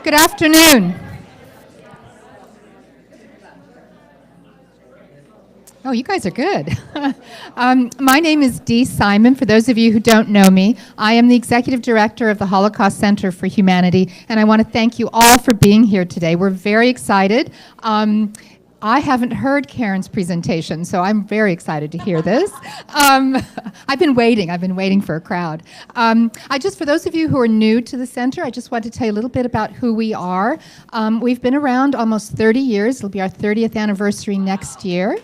Good afternoon. Oh, you guys are good. My name is Dee Simon. For those of you who don't know me, I am the Executive Director of the Holocaust Center for Humanity, and I want to thank you all for being here today. We're very excited. I haven't heard Karen's presentation, so I'm very excited to hear this. I've been waiting for a crowd. For those of you who are new to the center, I just want to tell you a little bit about who we are. We've been around almost 30 years. It'll be our 30th anniversary next year.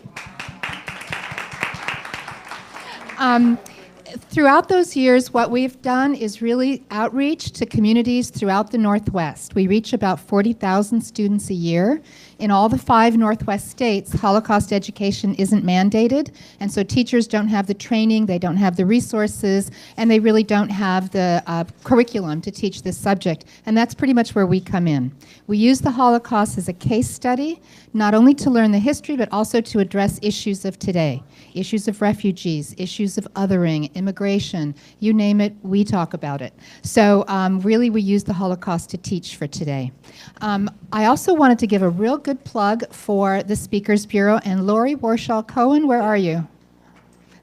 Throughout those years, what we've done is really outreach to communities throughout the Northwest. We reach about 40,000 students a year. In all the 5 Northwest states, Holocaust education isn't mandated, and so teachers don't have the training, they don't have the resources, and they really don't have the curriculum to teach this subject, and that's pretty much where we come in. We use the Holocaust as a case study, not only to learn the history, but also to address issues of today, issues of refugees, issues of othering, immigration, you name it, we talk about it. So really we use the Holocaust to teach for today. I also wanted to give a real good plug for the Speakers Bureau, and Lori Warshall-Cohen, where are you?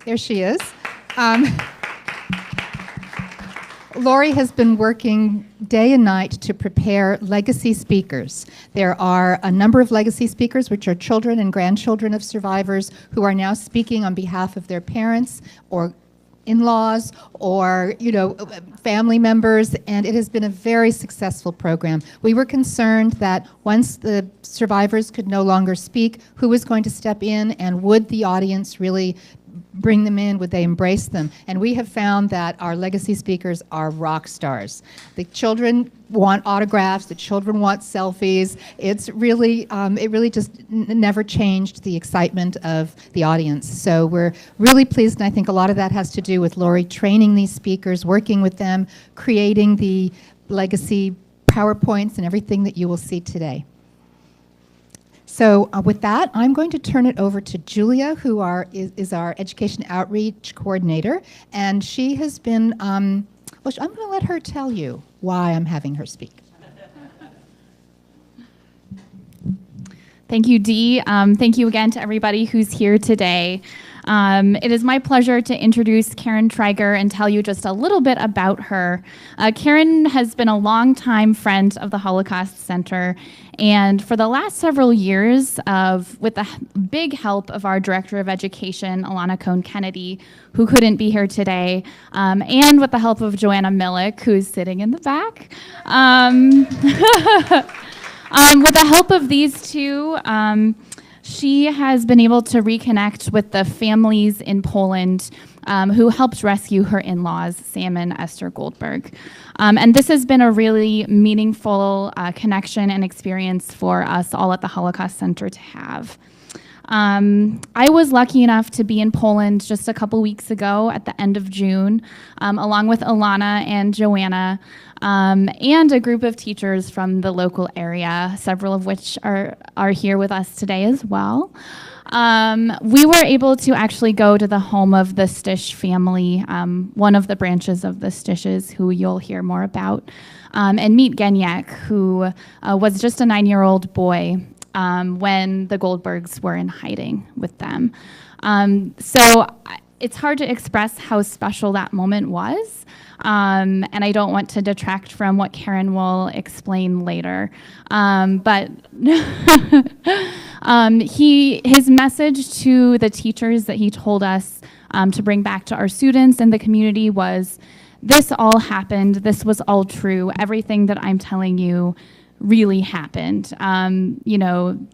There she is. Lori has been working day and night to prepare legacy speakers. There are a number of legacy speakers, which are children and grandchildren of survivors who are now speaking on behalf of their parents or in-laws or, family members, and it has been a very successful program. We were concerned that once the survivors could no longer speak, who was going to step in, and would the audience really bring them in? Would they embrace them? And we have found that our legacy speakers are rock stars. The children want autographs. The children want selfies. It's really, it really just never changed the excitement of the audience. So we're really pleased, and I think a lot of that has to do with Lori training these speakers, working with them, creating the legacy PowerPoints and everything that you will see today. So with that, I'm going to turn it over to Julia, who is our Education Outreach Coordinator, and she has been, I'm going to let her tell you why I'm having her speak. Thank you, Dee. Thank you again to everybody who's here today. It is my pleasure to introduce Karen Treiger and tell you just a little bit about her. Karen has been a longtime friend of the Holocaust Center, and for the last several years, with the big help of our Director of Education, Alana Cohn-Kennedy, who couldn't be here today, and with the help of Joanna Millick, who's sitting in the back. With the help of these two, she has been able to reconnect with the families in Poland who helped rescue her in-laws, Sam and Esther Goldberg. And this has been a really meaningful connection and experience for us all at the Holocaust Center to have. I was lucky enough to be in Poland just a couple weeks ago at the end of June, along with Alana and Joanna, and a group of teachers from the local area, several of which are here with us today as well. We were able to actually go to the home of the Stys family, one of the branches of the Styshes, who you'll hear more about, and meet Geniek, who was just a 9-year-old boy when the Goldbergs were in hiding with them. So it's hard to express how special that moment was, and I don't want to detract from what Karen will explain later. But his message to the teachers that he told us to bring back to our students and the community was, this all happened, this was all true, everything that I'm telling you really happened.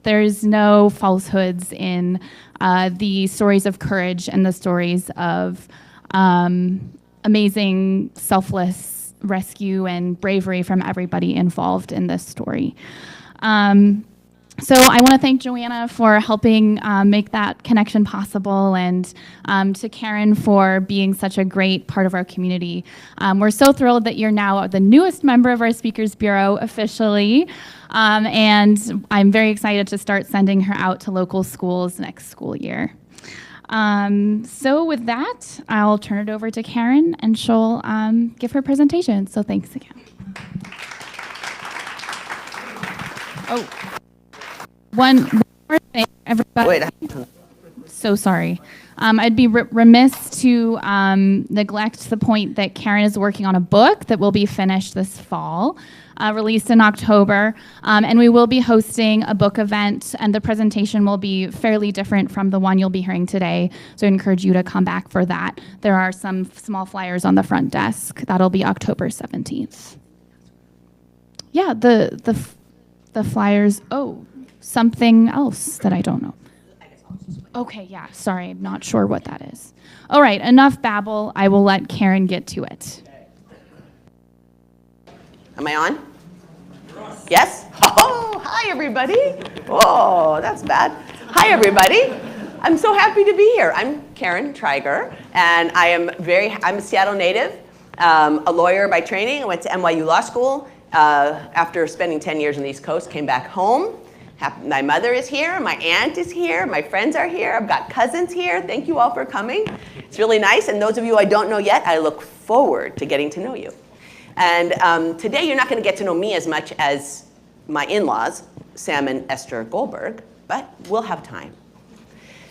There's no falsehoods in the stories of courage and the stories of amazing, selfless rescue and bravery from everybody involved in this story. So I want to thank Joanna for helping make that connection possible, and to Karen for being such a great part of our community. We're so thrilled that you're now the newest member of our Speakers Bureau officially, and I'm very excited to start sending her out to local schools next school year. So with that, I'll turn it over to Karen, and she'll give her presentation. So thanks again. Oh, one more thing, everybody. Wait. So sorry. I'd be remiss to neglect the point that Karen is working on a book that will be finished this fall, released in October, and we will be hosting a book event, and the presentation will be fairly different from the one you'll be hearing today, so I encourage you to come back for that. There are some small flyers on the front desk. That'll be October 17th. Yeah, the flyers. Oh, something else that I don't know. Okay, yeah, sorry, I'm not sure what that is. All right, enough babble. I will let Karen get to it. Am I on? Yes? Oh, hi, everybody. Oh, that's bad. Hi, everybody. I'm so happy to be here. I'm Karen Treiger, and I'm a Seattle native, a lawyer by training. I went to NYU Law School. After spending 10 years on the East Coast, came back home. My mother is here, my aunt is here, my friends are here, I've got cousins here. Thank you all for coming. It's really nice, and those of you I don't know yet, I look forward to getting to know you. And today you're not going to get to know me as much as my in-laws, Sam and Esther Goldberg, but we'll have time.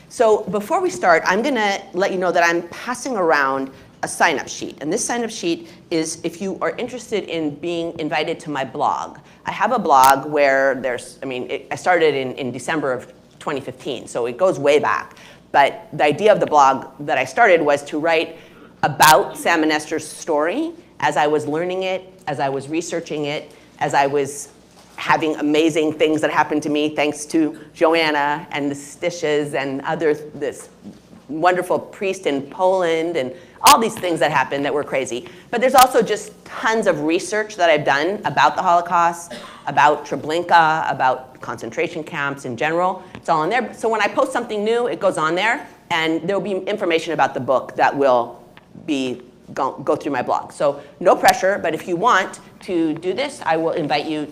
So before we start, I'm going to let you know that I'm passing around a sign-up sheet. And this sign-up sheet is if you are interested in being invited to my blog. I have a blog where I started in December of 2015, so it goes way back. But the idea of the blog that I started was to write about Sam and Esther's story as I was learning it, as I was researching it, as I was having amazing things that happened to me thanks to Joanna and the Stys and this wonderful priest in Poland and all these things that happened that were crazy. But there's also just tons of research that I've done about the Holocaust, about Treblinka, about concentration camps in general. It's all in there. So when I post something new, it goes on there, and there will be information about the book that will go through my blog. So no pressure, but if you want to do this, I will invite you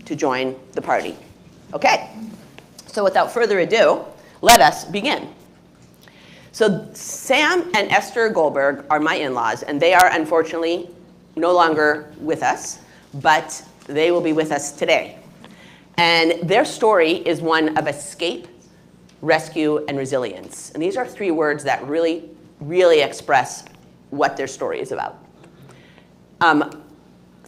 to join the party. Okay, so without further ado, let us begin. So Sam and Esther Goldberg are my in-laws, and they are unfortunately no longer with us, but they will be with us today. And their story is one of escape, rescue, and resilience. And these are three words that really, really express what their story is about.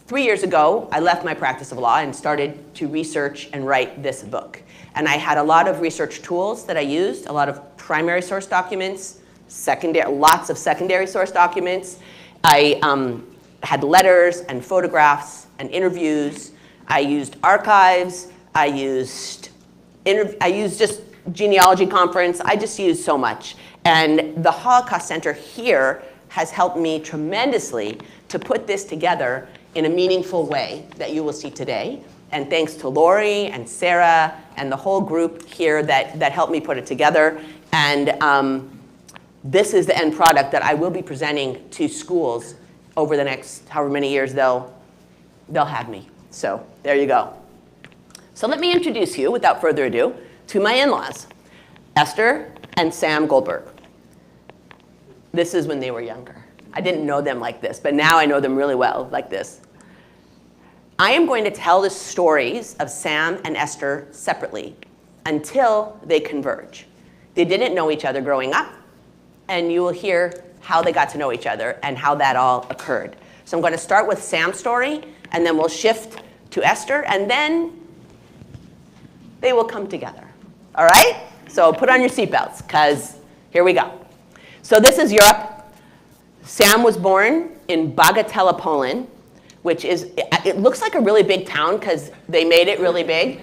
3 years ago, I left my practice of law and started to research and write this book. And I had a lot of research tools that I used, a lot of primary source documents, lots of secondary source documents. I had letters and photographs and interviews. I used archives. I used just genealogy conference. I just used so much. And the Holocaust Center here has helped me tremendously to put this together in a meaningful way that you will see today. And thanks to Lori and Sarah and the whole group here that helped me put it together. And this is the end product that I will be presenting to schools over the next however many years they'll have me. So there you go. So let me introduce you, without further ado, to my in-laws, Esther and Sam Goldberg. This is when they were younger. I didn't know them like this, but now I know them really well like this. I am going to tell the stories of Sam and Esther separately until they converge. They didn't know each other growing up, and you will hear how they got to know each other and how that all occurred. So I'm going to start with Sam's story, and then we'll shift to Esther, and then they will come together. All right? So put on your seatbelts, because here we go. So this is Europe. Sam was born in Bagatella, Poland, which it looks like a really big town because they made it really big.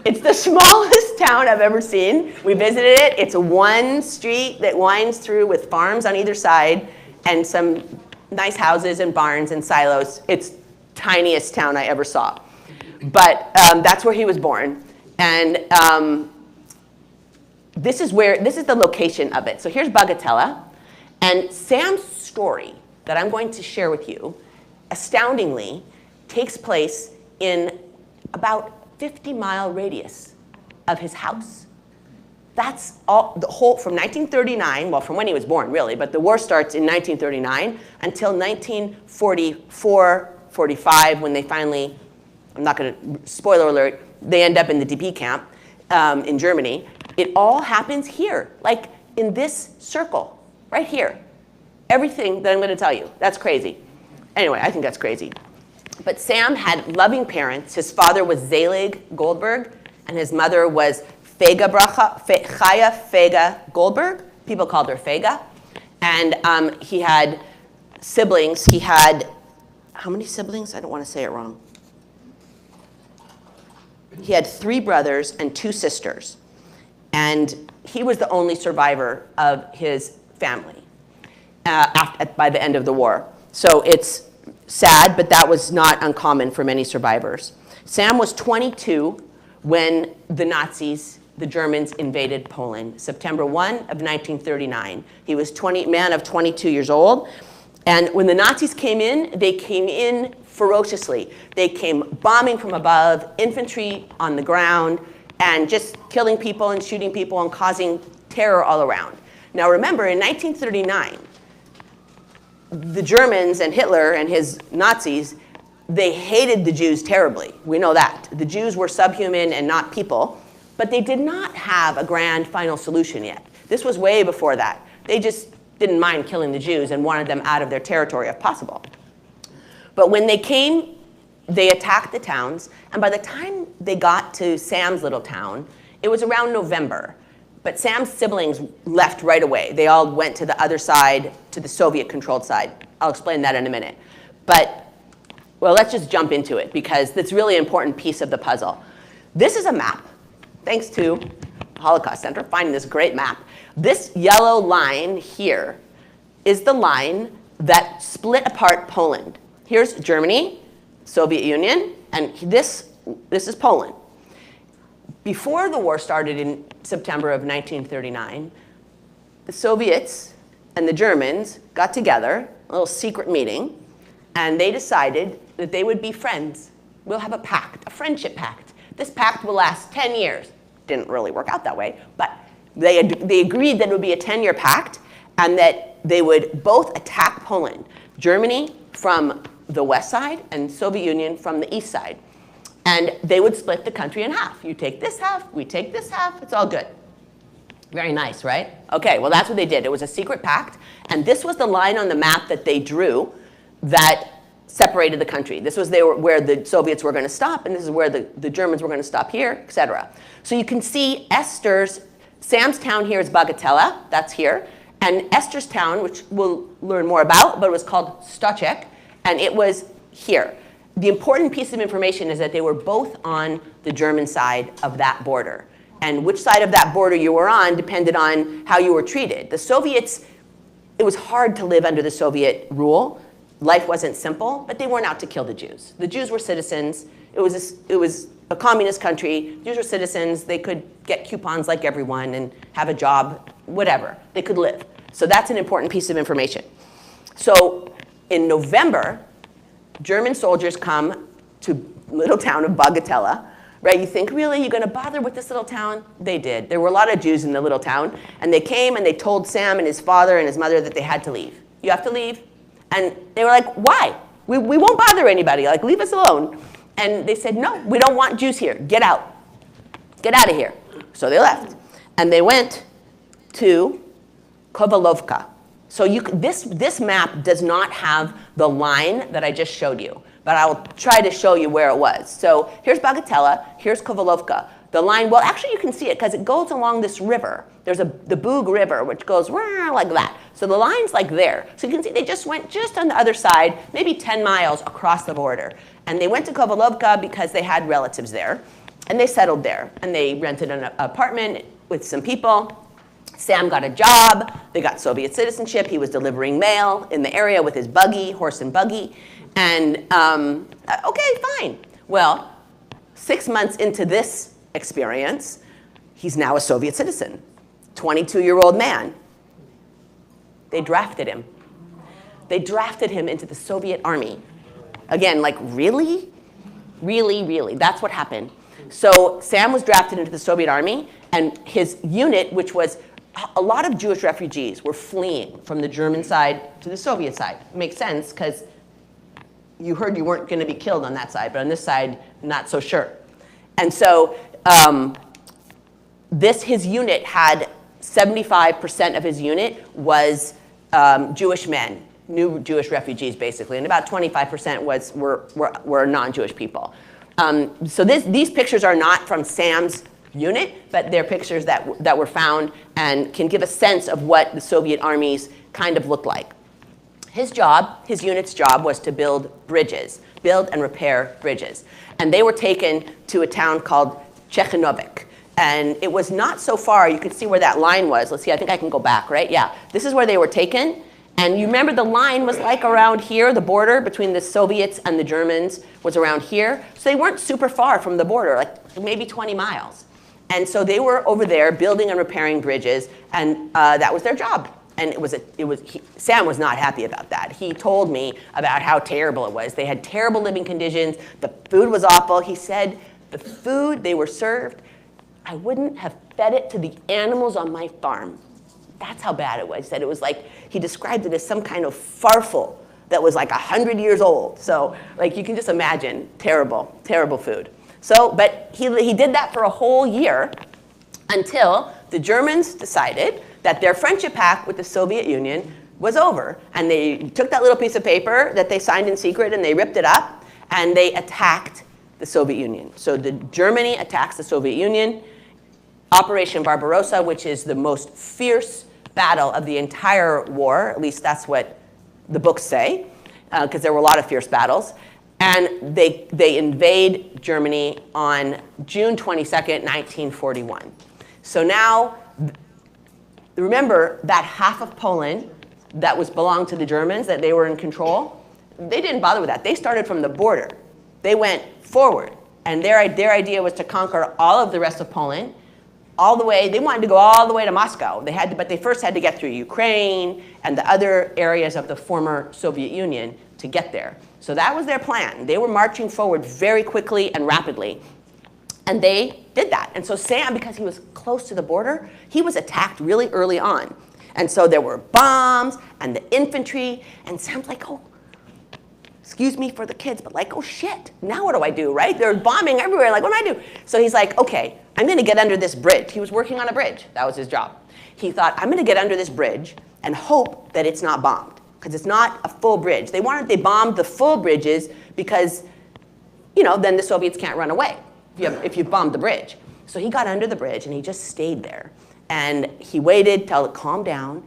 It's the smallest town I've ever seen. We visited it. It's one street that winds through with farms on either side and some nice houses and barns and silos. It's tiniest town I ever saw. But that's where he was born. And this is the location of it. So here's Bagatella. And Sam's story that I'm going to share with you, astoundingly, takes place in about 50-mile radius of his house. That's all, the whole, from 1939, well, from when he was born, really, but the war starts in 1939 until 1944, 45, when they finally I'm not going to, spoiler alert, they end up in the DP camp in Germany. It all happens here, like in this circle, right here. Everything that I'm going to tell you, that's crazy. Anyway, I think that's crazy. But Sam had loving parents. His father was Zelig Goldberg, and his mother was Chaya Fega Goldberg. People called her Fega. And he had siblings. He had, how many siblings? I don't want to say it wrong. He had 3 brothers and 2 sisters. And he was the only survivor of his family by the end of the war. So it's sad, but that was not uncommon for many survivors. Sam was 22 when the Nazis, the Germans, invaded Poland, September 1 of 1939. He was a man of 22 years old. And when the Nazis came in, they came in ferociously. They came bombing from above, infantry on the ground, and just killing people and shooting people and causing terror all around. Now remember, in 1939, the Germans and Hitler and his Nazis, they hated the Jews terribly. We know that. The Jews were subhuman and not people, but they did not have a grand final solution yet. This was way before that. They just didn't mind killing the Jews and wanted them out of their territory if possible. But when they came, they attacked the towns, and by the time they got to Sam's little town, it was around November. But Sam's siblings left right away. They all went to the other side, to the Soviet-controlled side. I'll explain that in a minute. But, well, let's just jump into it, because it's really an important piece of the puzzle. This is a map, thanks to the Holocaust Center, finding this great map. This yellow line here is the line that split apart Poland. Here's Germany, Soviet Union, and this is Poland. Before the war started in September of 1939, the Soviets and the Germans got together, a little secret meeting, and they decided that they would be friends. We'll have a pact, a friendship pact. This pact will last 10 years. Didn't really work out that way, but they agreed that it would be a 10-year pact and that they would both attack Poland, Germany from the west side and Soviet Union from the east side. And they would split the country in half. You take this half, we take this half, it's all good. Very nice, right? Okay, well that's what they did. It was a secret pact, and this was the line on the map that they drew that separated the country. This was where the Soviets were going to stop, and this is where the Germans were going to stop here, etc. So you can see Sam's town here is Bagatella, that's here, and Esther's town, which we'll learn more about, but it was called Stoczek, and it was here. The important piece of information is that they were both on the German side of that border. And which side of that border you were on depended on how you were treated. The Soviets, it was hard to live under the Soviet rule. Life wasn't simple, but they weren't out to kill the Jews. The Jews were citizens. It was a communist country. Jews were citizens. They could get coupons like everyone and have a job, whatever. They could live. So that's an important piece of information. So in November, German soldiers come to little town of Bagatella, right? You think, really, you're going to bother with this little town? They did. There were a lot of Jews in the little town, and they came and they told Sam and his father and his mother that they had to leave. You have to leave? And they were like, why? We won't bother anybody. Like, leave us alone. And they said, no, we don't want Jews here. Get out. Get out of here. So they left. And they went to Kovalovka. So this map does not have the line that I just showed you, but I will try to show you where it was. So here's Bagatella, here's Kovalovka. The line, well, actually you can see it because it goes along this river. There's the Bug River, which goes like that. So the line's like there. So you can see they just went just on the other side, maybe 10 miles across the border. And they went to Kovalovka because they had relatives there. And they settled there. And they rented an apartment with some people. Sam got a job. They got Soviet citizenship. He was delivering mail in the area with his buggy, horse and buggy. And okay, fine. Well, 6 months into this experience, he's now a Soviet citizen, 22-year-old man. They drafted him. They drafted him into the Soviet army. Again, like, really? Really, really? That's what happened. So Sam was drafted into the Soviet army, and his unit, which was a lot of Jewish refugees, were fleeing from the German side to the Soviet side. It makes sense, because you heard you weren't going to be killed on that side, but on this side, not so sure. And so his unit had 75% of his unit was Jewish men, new Jewish refugees, basically, and about 25% were non-Jewish people. So these pictures are not from Sam's unit, but they're pictures that were found and can give a sense of what the Soviet armies kind of looked like. His unit's job was to build and repair bridges. And they were taken to a town called Chechinovik. And it was not so far, you could see where that line was. Let's see, I think I can go back, right? Yeah, this is where they were taken. And you remember the line was like around here, the border between the Soviets and the Germans was around here. So they weren't super far from the border, like maybe 20 miles. And so they were over there building and repairing bridges, and that was their job. And Sam was not happy about that. He told me about how terrible it was. They had terrible living conditions. The food was awful. He said the food they were served, I wouldn't have fed it to the animals on my farm. That's how bad it was. He said it was like, he described it as some kind of farfel that was like 100 years old. So like you can just imagine, terrible, terrible food. So, but he did that for a whole year until the Germans decided that their friendship pact with the Soviet Union was over. And they took that little piece of paper that they signed in secret and they ripped it up and they attacked the Soviet Union. So Germany attacks the Soviet Union. Operation Barbarossa, which is the most fierce battle of the entire war, at least that's what the books say, because there were a lot of fierce battles. And they invade Germany on June 22nd, 1941. So now, remember that half of Poland that belonged to the Germans, that they were in control? They didn't bother with that. They started from the border. They went forward. And their idea was to conquer all of the rest of Poland, all the way, they wanted to go all the way to Moscow. But they first had to get through Ukraine and the other areas of the former Soviet Union to get there. So that was their plan. They were marching forward very quickly and rapidly. And they did that. And so Sam, because he was close to the border, he was attacked really early on. And so there were bombs and the infantry, and Sam's like, oh, excuse me for the kids, but like, oh shit, now what do I do, right? They're bombing everywhere, like, what do I do? So he's like, okay, I'm gonna get under this bridge. He was working on a bridge, that was his job. He thought, I'm gonna get under this bridge and hope that it's not bombed, because it's not a full bridge. They bombed the full bridges because, then the Soviets can't run away if you bombed the bridge. So he got under the bridge and he just stayed there. And he waited till it calmed down,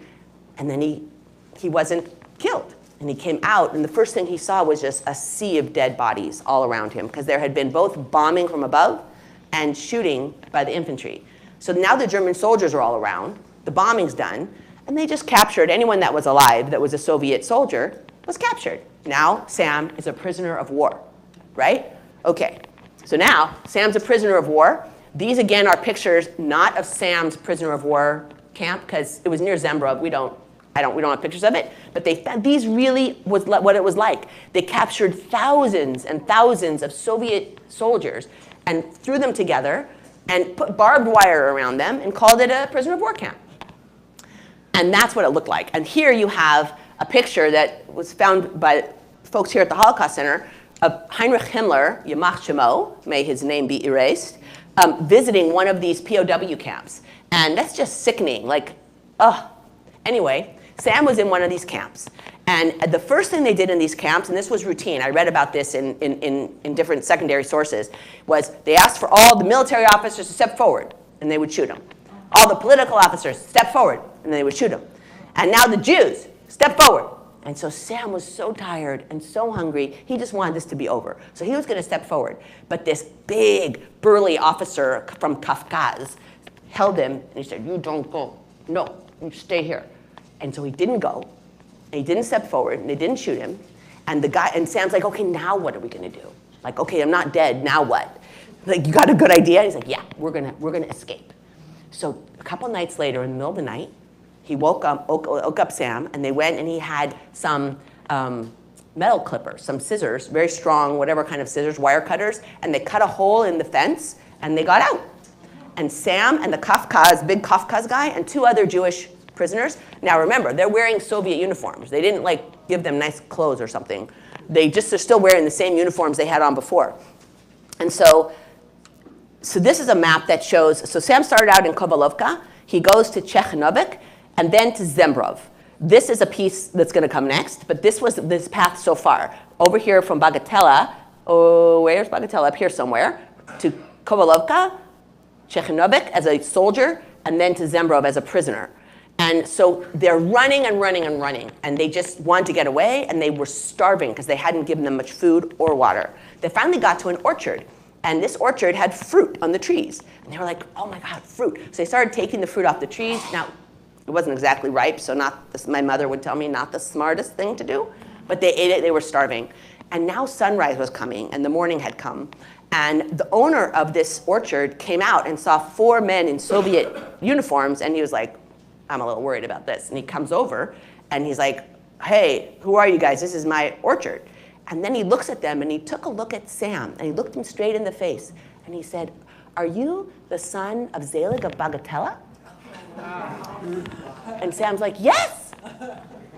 and then he wasn't killed. And he came out, and the first thing he saw was just a sea of dead bodies all around him, because there had been both bombing from above and shooting by the infantry. So now the German soldiers are all around, the bombing's done, and they just captured anyone that was alive that was a Soviet soldier was captured. Now Sam is a prisoner of war, right? Okay, so now Sam's a prisoner of war. These again are pictures not of Sam's prisoner of war camp, because it was near Zembrov. We don't have pictures of it, but these really was what it was like. They captured thousands and thousands of Soviet soldiers and threw them together and put barbed wire around them and called it a prisoner of war camp. And that's what it looked like. And here you have a picture that was found by folks here at the Holocaust Center of Heinrich Himmler, Yamach Shemo, may his name be erased, visiting one of these POW camps. And that's just sickening, like, ugh. Anyway, Sam was in one of these camps. And the first thing they did in these camps, and this was routine, I read about this in different secondary sources, was they asked for all the military officers to step forward, and they would shoot them. All the political officers, step forward, and they would shoot them. And now the Jews, step forward. And so Sam was so tired and so hungry, he just wanted this to be over. So he was going to step forward. But this big, burly officer from Kafkaz held him, and he said, you don't go. No, you stay here. And so he didn't go, and he didn't step forward, and they didn't shoot him. And Sam's like, okay, now what are we going to do? Like, okay, I'm not dead, now what? Like, you got a good idea? And he's like, yeah, we're gonna escape. So a couple nights later, in the middle of the night, he woke up Sam, and they went and he had some metal clippers, some scissors, very strong, whatever kind of scissors, wire cutters, and they cut a hole in the fence, and they got out. And Sam and the big Kafkaz guy, and two other Jewish prisoners. Now remember, they're wearing Soviet uniforms. They didn't give them nice clothes or something. They're still wearing the same uniforms they had on before. And so this is a map that shows, so Sam started out in Kovalovka, he goes to Chekhovnik, and then to Zembrov. This is a piece that's going to come next, but this was this path so far. Over here from Bagatella, where's Bagatella? Up here somewhere, to Kovalovka, Chekhovnik as a soldier, and then to Zembrov as a prisoner. And so they're running and running and running, and they just wanted to get away, and they were starving because they hadn't given them much food or water. They finally got to an orchard, and this orchard had fruit on the trees. And they were like, oh my God, fruit. So they started taking the fruit off the trees. Now, it wasn't exactly ripe, so my mother would tell me not the smartest thing to do, but they ate it, they were starving. And now sunrise was coming, and the morning had come. And the owner of this orchard came out and saw 4 men in Soviet uniforms, and he was like, I'm a little worried about this. And he comes over, and he's like, hey, who are you guys? This is my orchard. And then he looks at them, and he took a look at Sam, and he looked him straight in the face, and he said, are you the son of Zelig of Bagatella? And Sam's like, yes!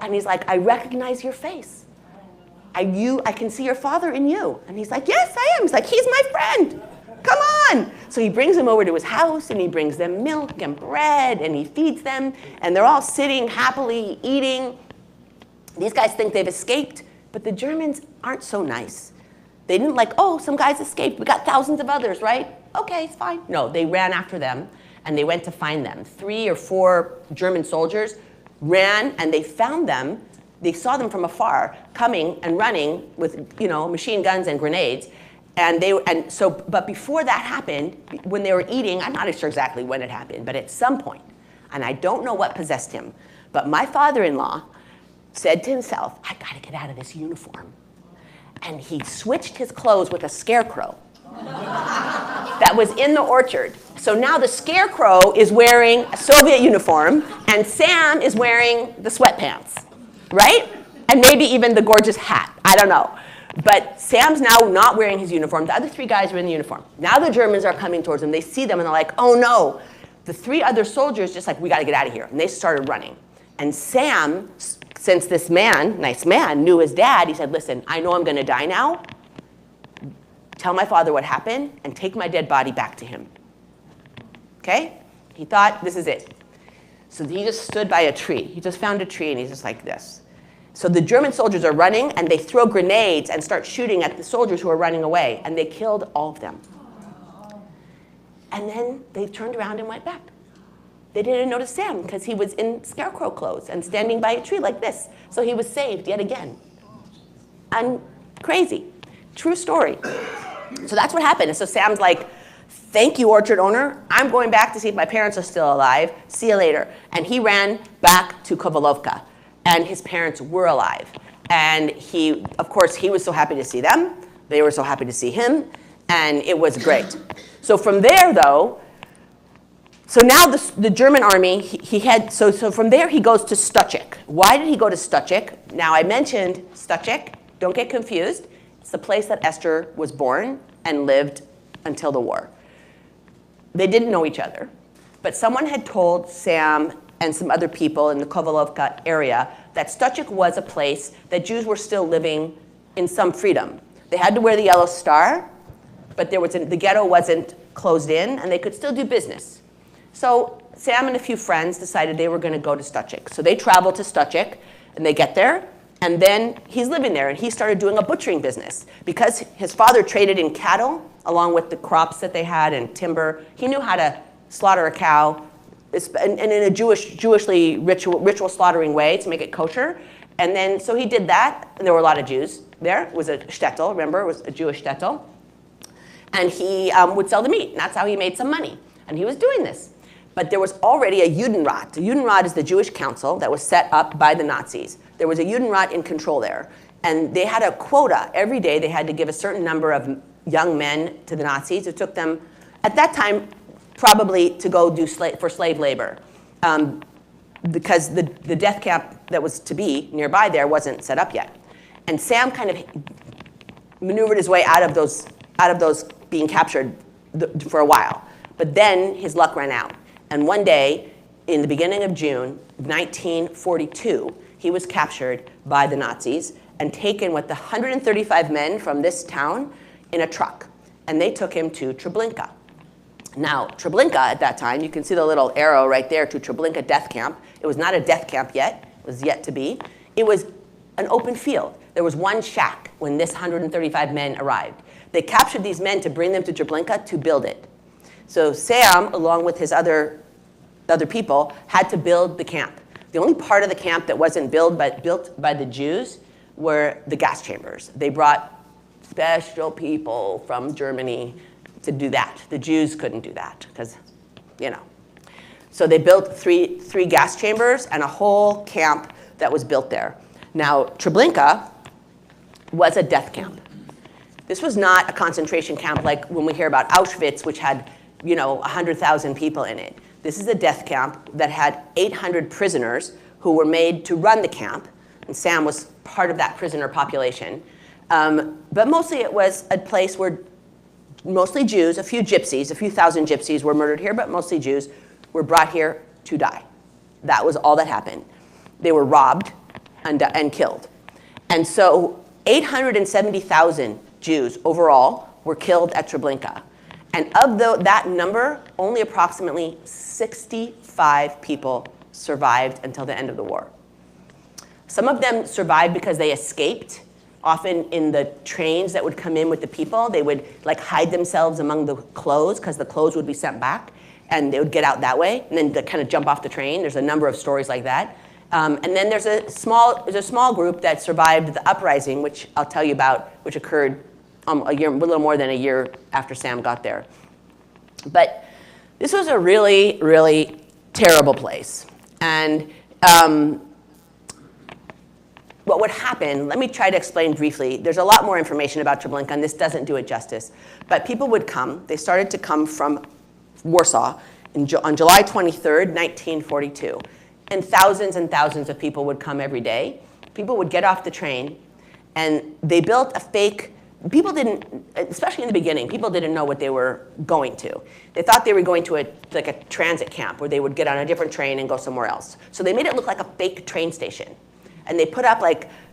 And he's like, I recognize your face. I can see your father in you. And he's like, yes, I am. He's like, he's my friend. Come on. So he brings them over to his house, and he brings them milk and bread, and he feeds them, and they're all sitting happily eating. These guys think they've escaped, but the Germans aren't so nice. They didn't like, oh, some guys escaped. We got thousands of others, right? Okay, it's fine. No, they ran after them, and they went to find them. 3 or 4 German soldiers ran, and they found them. They saw them from afar, coming and running with, machine guns and grenades. But before that happened, when they were eating, I'm not sure exactly when it happened, but at some point, and I don't know what possessed him, but my father-in-law said to himself, I gotta get out of this uniform. And he switched his clothes with a scarecrow that was in the orchard. So now the scarecrow is wearing a Soviet uniform, and Sam is wearing the sweatpants, right? And maybe even the gorgeous hat, I don't know. But Sam's now not wearing his uniform. The other 3 guys are in the uniform. Now the Germans are coming towards them. They see them, and they're like, oh no. The 3 other soldiers just like, we gotta get out of here. And they started running. And Sam, since this man, nice man, knew his dad, he said, listen, I know I'm gonna die now. Tell my father what happened, and take my dead body back to him. Okay? He thought, this is it. So he just stood by a tree. He just found a tree, and he's just like this. So the German soldiers are running, and they throw grenades and start shooting at the soldiers who are running away, and they killed all of them. And then they turned around and went back. They didn't notice Sam because he was in scarecrow clothes and standing by a tree like this. So he was saved yet again. And crazy. True story. So that's what happened. And so Sam's like, thank you, orchard owner. I'm going back to see if my parents are still alive. See you later. And he ran back to Kovalovka. And his parents were alive. And of course, he was so happy to see them. They were so happy to see him. And it was great. So from there, though, so now the German army, so from there he goes to Stochek. Why did he go to Stochek? Now I mentioned Stochek, don't get confused. It's the place that Esther was born and lived until the war. They didn't know each other, but someone had told Sam and some other people in the Kovalovka area that Stochek was a place that Jews were still living in some freedom. They had to wear the yellow star, but the ghetto wasn't closed in, and they could still do business. So Sam and a few friends decided they were going to go to Stochek. So they traveled to Stochek, and they get there, and then he's living there, and he started doing a butchering business. Because his father traded in cattle, along with the crops that they had and timber, he knew how to slaughter a cow, and in a Jewishly ritual slaughtering way to make it kosher. And then, so he did that, and there were a lot of Jews there. It was a shtetl, remember, it was a Jewish shtetl. And he would sell the meat, and that's how he made some money. And he was doing this. But there was already a Judenrat. The Judenrat is the Jewish council that was set up by the Nazis. There was a Judenrat in control there. And they had a quota. Every day they had to give a certain number of young men to the Nazis. It took them, at that time, probably to go do for slave labor. Because the death camp that was to be nearby there wasn't set up yet. And Sam kind of maneuvered his way out of those being captured for a while. But then his luck ran out. And one day, in the beginning of June 1942, he was captured by the Nazis, and taken with the 135 men from this town in a truck. And they took him to Treblinka. Now, Treblinka at that time, you can see the little arrow right there to Treblinka death camp. It was not a death camp yet. It was yet to be. It was an open field. There was one shack when this 135 men arrived. They captured these men to bring them to Treblinka to build it. So Sam, along with his other people, had to build the camp. The only part of the camp that wasn't built by the Jews were the gas chambers. They brought special people from Germany to do that. The Jews couldn't do that because, you know. So they built three gas chambers and a whole camp that was built there. Now, Treblinka was a death camp. This was not a concentration camp like when we hear about Auschwitz, which had, 100,000 people in it. This is a death camp that had 800 prisoners who were made to run the camp, and Sam was part of that prisoner population. But mostly it was a place where mostly Jews, a few thousand gypsies were murdered here, but mostly Jews were brought here to die. That was all that happened. They were robbed and killed. And so 870,000 Jews overall were killed at Treblinka. And of that number, only approximately 65 people survived until the end of the war. Some of them survived because they escaped. Often in the trains that would come in with the people, they would hide themselves among the clothes because the clothes would be sent back, and they would get out that way, and then they kind of jump off the train. There's a number of stories like that. And then there's a small group that survived the uprising, which I'll tell you about, which occurred a little more than a year after Sam got there. But this was a really, really terrible place. And what would happen, let me try to explain briefly. There's a lot more information about Treblinka, and this doesn't do it justice. But people would come. They started to come from Warsaw on July 23rd, 1942. And thousands of people would come every day. People would get off the train, and they built a fake. People didn't, especially in the beginning, people didn't know what they were going to. They thought they were going to a transit camp where they would get on a different train and go somewhere else. So they made it look like a fake train station. And they put up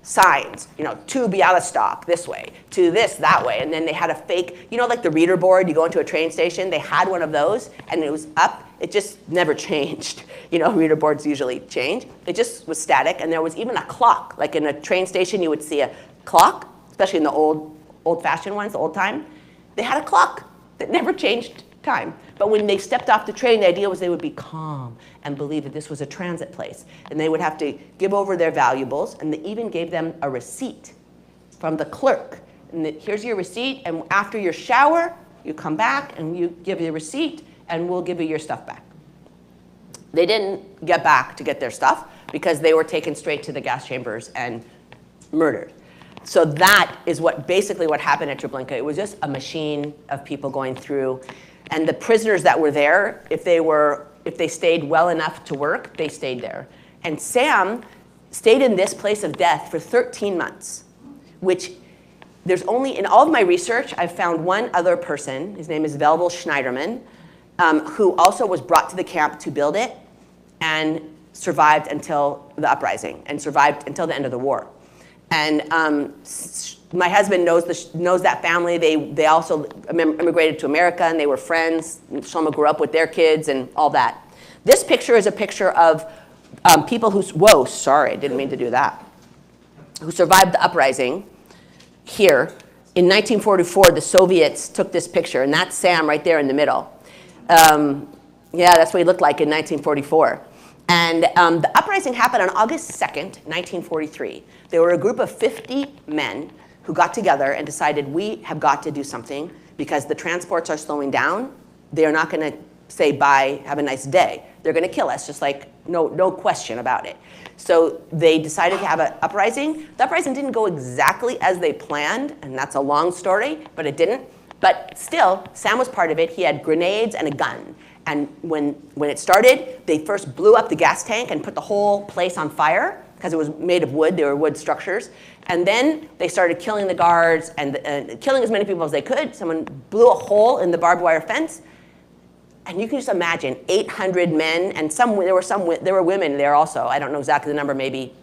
signs, to Bialystok this way, to this that way. And then they had a fake, like the reader board, you go into a train station, they had one of those, and it was up. It just never changed. Reader boards usually change. It just was static, and there was even a clock. Like in a train station, you would see a clock, especially in the old-fashioned ones, the old time. They had a clock that never changed time. But when they stepped off the train, the idea was they would be calm and believe that this was a transit place. And they would have to give over their valuables, and they even gave them a receipt from the clerk. And here's your receipt, and after your shower, you come back and you give your receipt, and we'll give you your stuff back. They didn't get back to get their stuff because they were taken straight to the gas chambers and murdered. So that is basically what happened at Treblinka. It was just a machine of people going through. And the prisoners that were there, if they stayed well enough to work, they stayed there. And Sam stayed in this place of death for 13 months, which there's only, in all of my research, I've found one other person. His name is Velbel Schneiderman, who also was brought to the camp to build it and survived until the uprising and survived until the end of the war. And my husband knows that family. They also immigrated to America, and they were friends. Shlomo grew up with their kids and all that. This picture is a picture of people who, whoa, sorry, I didn't mean to do that, who survived the uprising here. In 1944, the Soviets took this picture, and that's Sam right there in the middle. Yeah, that's what he looked like in 1944. And the uprising happened on August 2nd, 1943. There were a group of 50 men who got together and decided we have got to do something because the transports are slowing down. They are not going to say bye, have a nice day. They're going to kill us, just like no question about it. So they decided to have an uprising. The uprising didn't go exactly as they planned, and that's a long story, but it didn't. But still, Sam was part of it. He had grenades and a gun. And when it started, they first blew up the gas tank and put the whole place on fire because it was made of wood. They were wood structures. And then they started killing the guards and killing as many people as they could. Someone blew a hole in the barbed wire fence. And you can just imagine 800 men, and there were women there also. I don't know exactly the number, maybe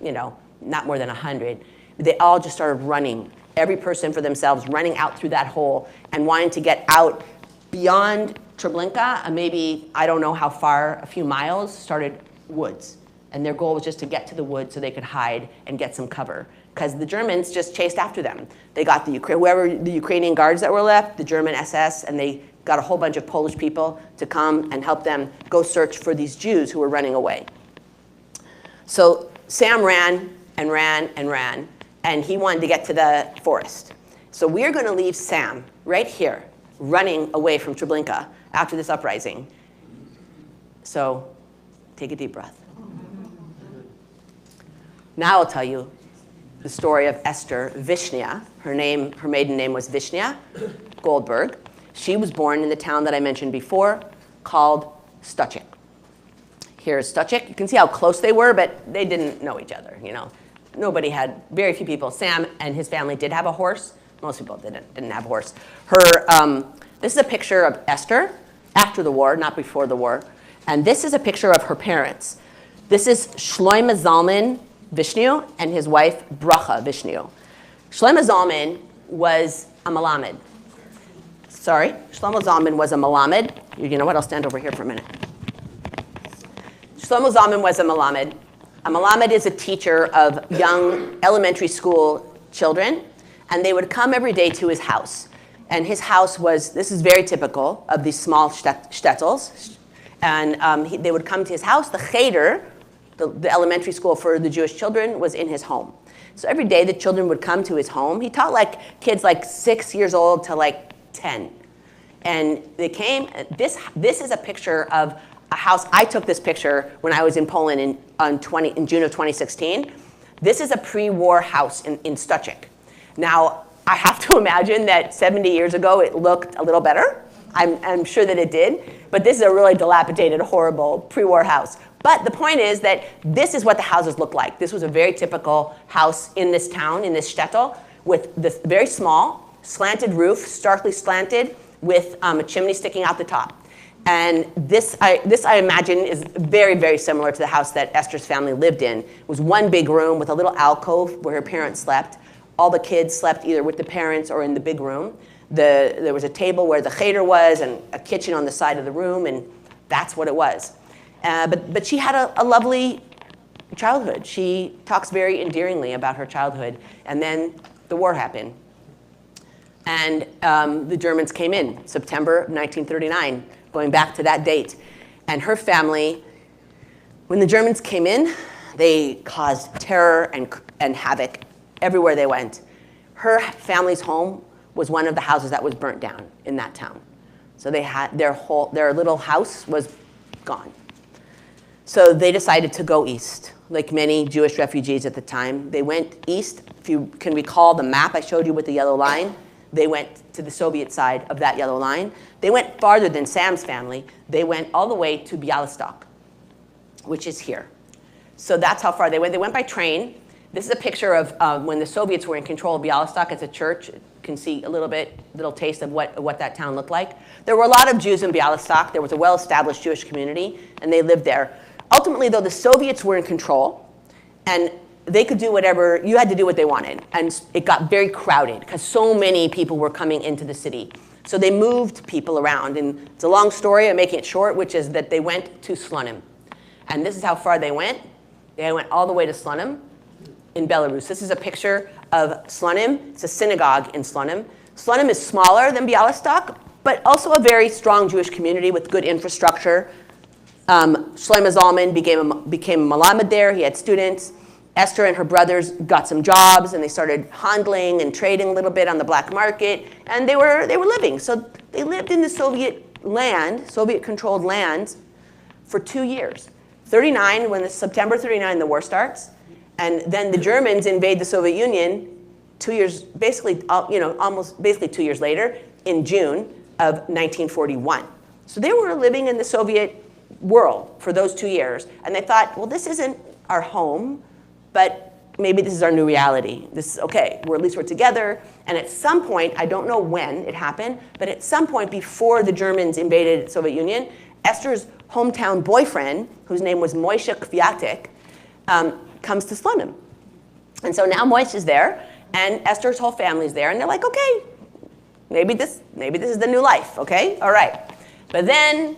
not more than 100. they all just started running, every person for themselves, running out through that hole and wanting to get out beyond Treblinka, maybe, I don't know how far, a few miles, started woods. And their goal was just to get to the woods so they could hide and get some cover. Because the Germans just chased after them. They got the Ukrainian guards that were left, the German SS, and they got a whole bunch of Polish people to come and help them go search for these Jews who were running away. So Sam ran and ran and ran, and he wanted to get to the forest. So we're going to leave Sam right here, running away from Treblinka after this uprising. So take a deep breath. Now I'll tell you the story of Esther Vishna. Her maiden name was Vishna Goldberg. She was born in the town that I mentioned before called Stys. Here's Stys. You can see how close they were, but they didn't know each other, you know. Very few people. Sam and his family did have a horse. Most people didn't have a horse. This is a picture of Esther after the war, not before the war. And this is a picture of her parents. This is Slonim Vishna and his wife, Bracha Vishna. Shlomo Zalman was a Malamed. Shlomo Zalman was a Malamed. You know what? I'll stand over here for a minute. Shlomo Zalman was a Malamed. A Malamed is a teacher of young elementary school children, and they would come every day to his house. And his house this is very typical of these small shtetls. And they would come to his house. The cheder, the elementary school for the Jewish children, was in his home. So every day the children would come to his home. He taught kids 6 years old to 10. And they came, this is a picture of a house. I took this picture when I was in Poland in June of 2016. This is a pre-war house in Stys. Now, I have to imagine that 70 years ago it looked a little better. I'm sure that it did. But this is a really dilapidated, horrible pre-war house. But the point is that this is what the houses look like. This was a very typical house in this town, in this shtetl, with this very small, slanted roof, starkly slanted, with a chimney sticking out the top. And this I imagine is very, very similar to the house that Esther's family lived in. It was one big room with a little alcove where her parents slept. All the kids slept either with the parents or in the big room. There was a table where the cheder was and a kitchen on the side of the room, and that's what it was. But she had a lovely childhood. She talks very endearingly about her childhood. And then the war happened. And the Germans came in, September 1939, going back to that date. And her family, when the Germans came in, they caused terror and havoc everywhere they went. Her family's home was one of the houses that was burnt down in that town. So they had their little house was gone. So they decided to go east, like many Jewish refugees at the time. They went east. If you can recall the map I showed you with the yellow line, they went to the Soviet side of that yellow line. They went farther than Sam's family. They went all the way to Bialystok, which is here. So that's how far they went. They went by train. This is a picture of when the Soviets were in control of Bialystok as a church. You can see a little taste of what that town looked like. There were a lot of Jews in Bialystok. There was a well-established Jewish community, and they lived there. Ultimately, though, the Soviets were in control, and they could do whatever, you had to do what they wanted. And it got very crowded because so many people were coming into the city. So they moved people around. And it's a long story, I'm making it short, which is that they went to Slonim. And this is how far they went. They went all the way to Slonim in Belarus. This is a picture of Slonim. It's a synagogue in Slonim. Slonim is smaller than Bialystok, but also a very strong Jewish community with good infrastructure. Shlomo Zalman became a Malamed there. He had students. Esther and her brothers got some jobs, and they started handling and trading a little bit on the black market, and they were living. So they lived in the Soviet-controlled lands for 2 years. September 39, the war starts, and then the Germans invade the Soviet Union 2 years, almost 2 years later, in June of 1941. So they were living in the Soviet world for those 2 years, and they thought, well, this isn't our home, but maybe this is our new reality. This is okay, at least we're together. And at some point, I don't know when it happened, but at some point before the Germans invaded the Soviet Union, Esther's hometown boyfriend, whose name was Moishe Kviatek, comes to Slonim. And so now Moishe is there, and Esther's whole family's there, and they're like, okay, maybe this is the new life, okay? All right. But then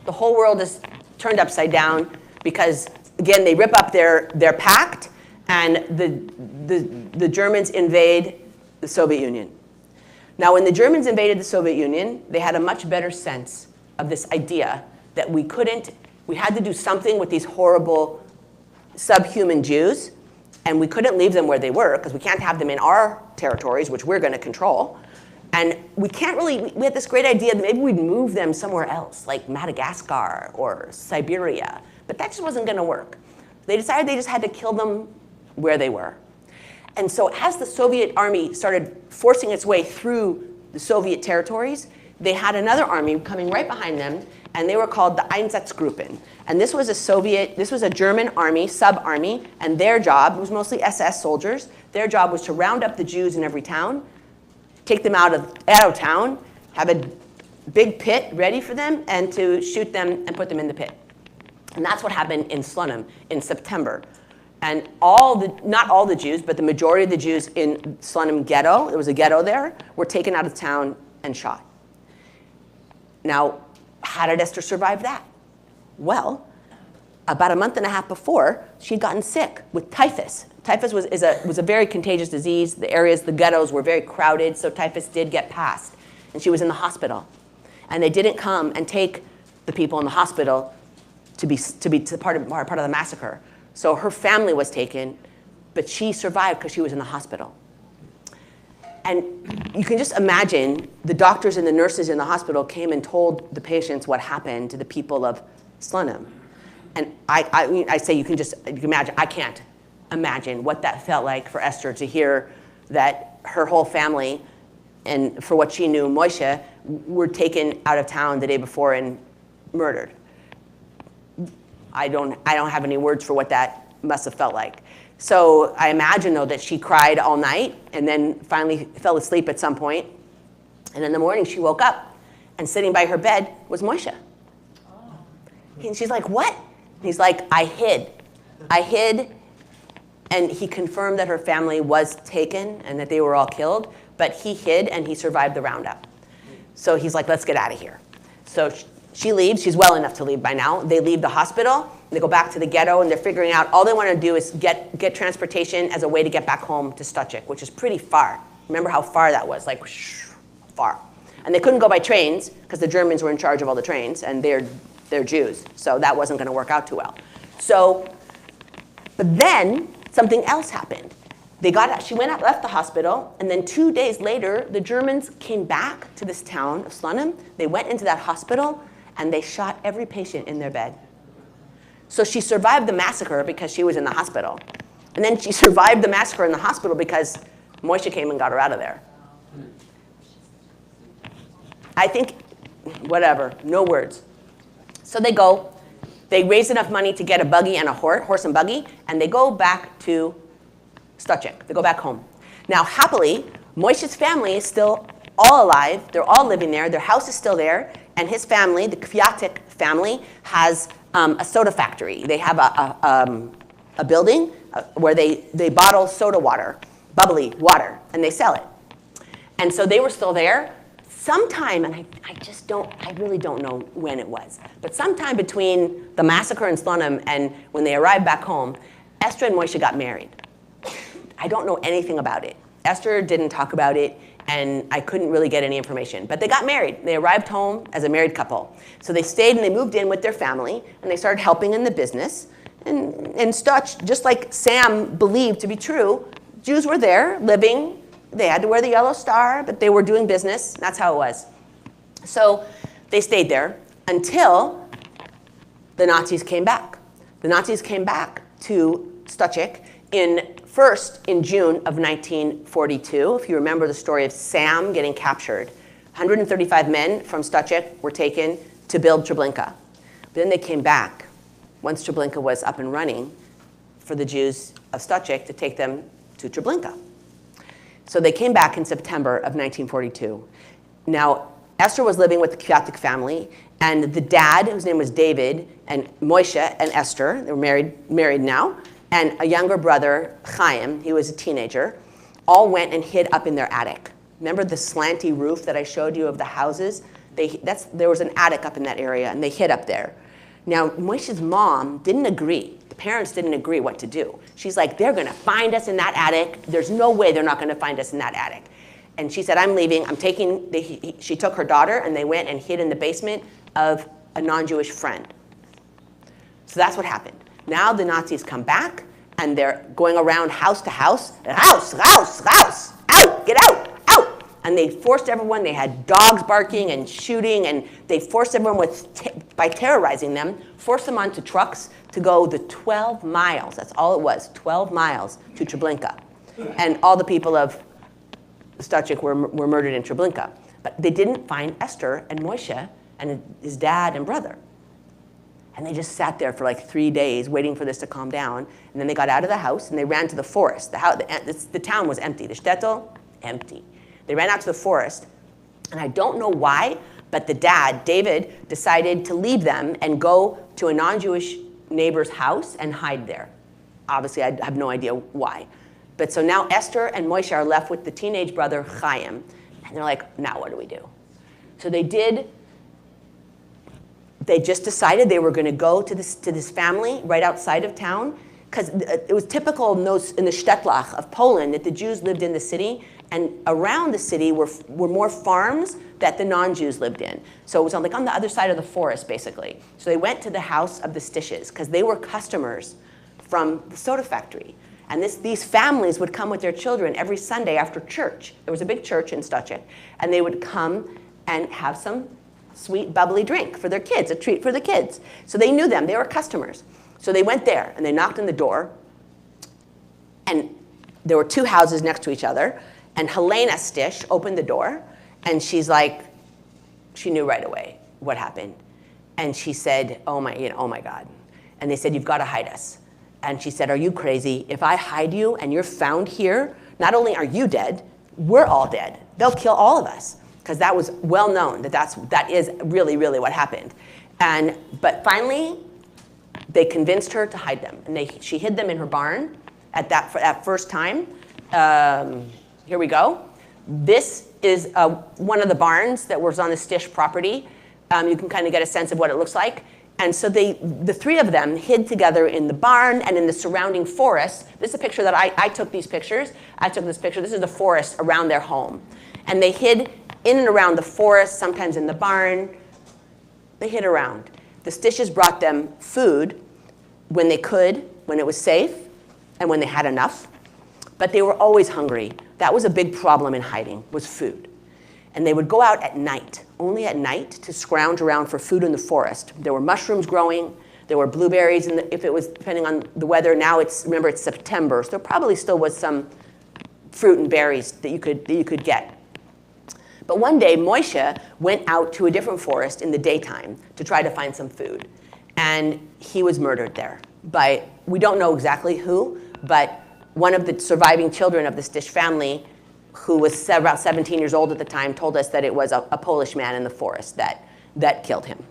the whole world is turned upside down because, again, they rip up their pact, and the Germans invade the Soviet Union. Now, when the Germans invaded the Soviet Union, they had a much better sense of this idea that we had to do something with these horrible subhuman Jews, and we couldn't leave them where they were because we can't have them in our territories, which we're going to control. And we had this great idea that maybe we'd move them somewhere else, like Madagascar or Siberia, but that just wasn't going to work. They decided they just had to kill them where they were. And so as the Soviet army started forcing its way through the Soviet territories, they had another army coming right behind them, and they were called the Einsatz Gruppen. And this was a German army, sub-army, and their job, it was mostly SS soldiers, their job was to round up the Jews in every town, take them out of town, have a big pit ready for them, and to shoot them and put them in the pit. And that's what happened in Slonim in September. And not all the Jews, but the majority of the Jews in Slonim ghetto, there was a ghetto there, were taken out of town and shot. Now, how did Esther survive that? Well, about a month and a half before, she'd gotten sick with typhus. Typhus was a very contagious disease. The ghettos were very crowded, so typhus did get passed. And she was in the hospital. And they didn't come and take the people in the hospital to be part of the massacre. So her family was taken, but she survived because she was in the hospital. And you can just imagine the doctors and the nurses in the hospital came and told the patients what happened to the people of Slonim. And I say you can imagine, I can't imagine what that felt like for Esther to hear that her whole family, and for what she knew, Moishe, were taken out of town the day before and murdered. I don't have any words for what that must have felt like. So I imagine, though, that she cried all night and then finally fell asleep at some point. And in the morning, she woke up, and sitting by her bed was Moishe. And she's like, what? And he's like, I hid. And he confirmed that her family was taken and that they were all killed, but he hid and he survived the roundup. So he's like, let's get out of here. So she leaves. She's well enough to leave by now. They leave the hospital. They go back to the ghetto, and they're figuring out all they want to do is get transportation as a way to get back home to Stoczek, which is pretty far. Remember how far that was, like far. And they couldn't go by trains because the Germans were in charge of all the trains, and they're Jews, so that wasn't going to work out too well. But then something else happened. She left the hospital, and then 2 days later, the Germans came back to this town of Slonim. They went into that hospital, and they shot every patient in their bed. So she survived the massacre because she was in the hospital. And then she survived the massacre in the hospital because Moishe came and got her out of there. I think, whatever, no words. So they raise enough money to get a buggy and a horse and buggy, and they go back to Stoczek. They go back home. Now, happily, Moishe's family is still all alive. They're all living there. Their house is still there. And his family, the Kwiatek family, has a soda factory. They have a building where they bottle soda water, bubbly water, and they sell it. And so they were still there. Sometime, and I really don't know when it was, but sometime between the massacre in Slonim and when they arrived back home, Esther and Moishe got married. I don't know anything about it. Esther didn't talk about it, and I couldn't really get any information. But they got married. They arrived home as a married couple. So they stayed and they moved in with their family, and they started helping in the business. And Stys, just like Sam believed to be true, Jews were there living. They had to wear the yellow star, but they were doing business. That's how it was. So they stayed there until the Nazis came back. The Nazis came back to Stoczek first in June of 1942. If you remember the story of Sam getting captured, 135 men from Stoczek were taken to build Treblinka. But then they came back once Treblinka was up and running for the Jews of Stoczek to take them to Treblinka. So they came back in September of 1942. Now, Esther was living with the Kwiatek family, and the dad, whose name was David, and Moishe and Esther, they were married now, and a younger brother, Chaim, he was a teenager, all went and hid up in their attic. Remember the slanty roof that I showed you of the houses? There was an attic up in that area, and they hid up there. Now, Moshe's mom didn't agree. The parents didn't agree what to do. She's like, they're going to find us in that attic. There's no way they're not going to find us in that attic. And she said, I'm leaving. She took her daughter, and they went and hid in the basement of a non-Jewish friend. So that's what happened. Now the Nazis come back, and they're going around house to house. House, house, house, out, get out, out. And they forced everyone. They had dogs barking and shooting, and they forced everyone by terrorizing them, forced them onto trucks to go the 12 miles. That's all it was, 12 miles to Treblinka. And all the people of Stys were murdered in Treblinka. But they didn't find Esther and Moshe and his dad and brother. And they just sat there for like 3 days waiting for this to calm down. And then they got out of the house and they ran to the forest. The town was empty. The shtetl, empty. They ran out to the forest. And I don't know why, but the dad, David, decided to leave them and go to a non-Jewish neighbor's house and hide there. Obviously, I have no idea why. But so now Esther and Moshe are left with the teenage brother, Chaim. And they're like, now what do we do? So they just decided they were going to go to this family right outside of town, because it was typical in the shtetl of Poland that the Jews lived in the city, and around the city were more farms that the non-Jews lived in. So it was on the other side of the forest, basically. So they went to the house of the Stys, because they were customers from the soda factory. And these families would come with their children every Sunday after church. There was a big church in Stys, and they would come and have some sweet, bubbly drink for their kids, a treat for the kids. So they knew them. They were customers. So they went there, and they knocked on the door. And there were two houses next to each other. And Helena Stys opened the door, and she's like, she knew right away what happened. And she said, oh my God. And they said, you've got to hide us. And she said, are you crazy? If I hide you and you're found here, not only are you dead, we're all dead. They'll kill all of us. Because that was well known that is really, really what happened. But finally, they convinced her to hide them. And she hid them in her barn for that first time. Here we go. This is one of the barns that was on the Stys property. You can kind of get a sense of what it looks like. And so the three of them hid together in the barn and in the surrounding forest. This is a picture that I took these pictures. I took this picture. This is the forest around their home. And they hid in and around the forest, sometimes in the barn. They hid around. The Stys brought them food when they could, when it was safe, and when they had enough. But they were always hungry. That was a big problem in hiding, was food. And they would go out at night, only at night, to scrounge around for food in the forest. There were mushrooms growing. There were blueberries, and if it was, depending on the weather, remember it's September, so there probably still was some fruit and berries that you could get. But one day, Moshe went out to a different forest in the daytime to try to find some food. And he was murdered there by, we don't know exactly who, but one of the surviving children of the Stys family, who was about 17 years old at the time, told us that it was a Polish man in the forest that killed him.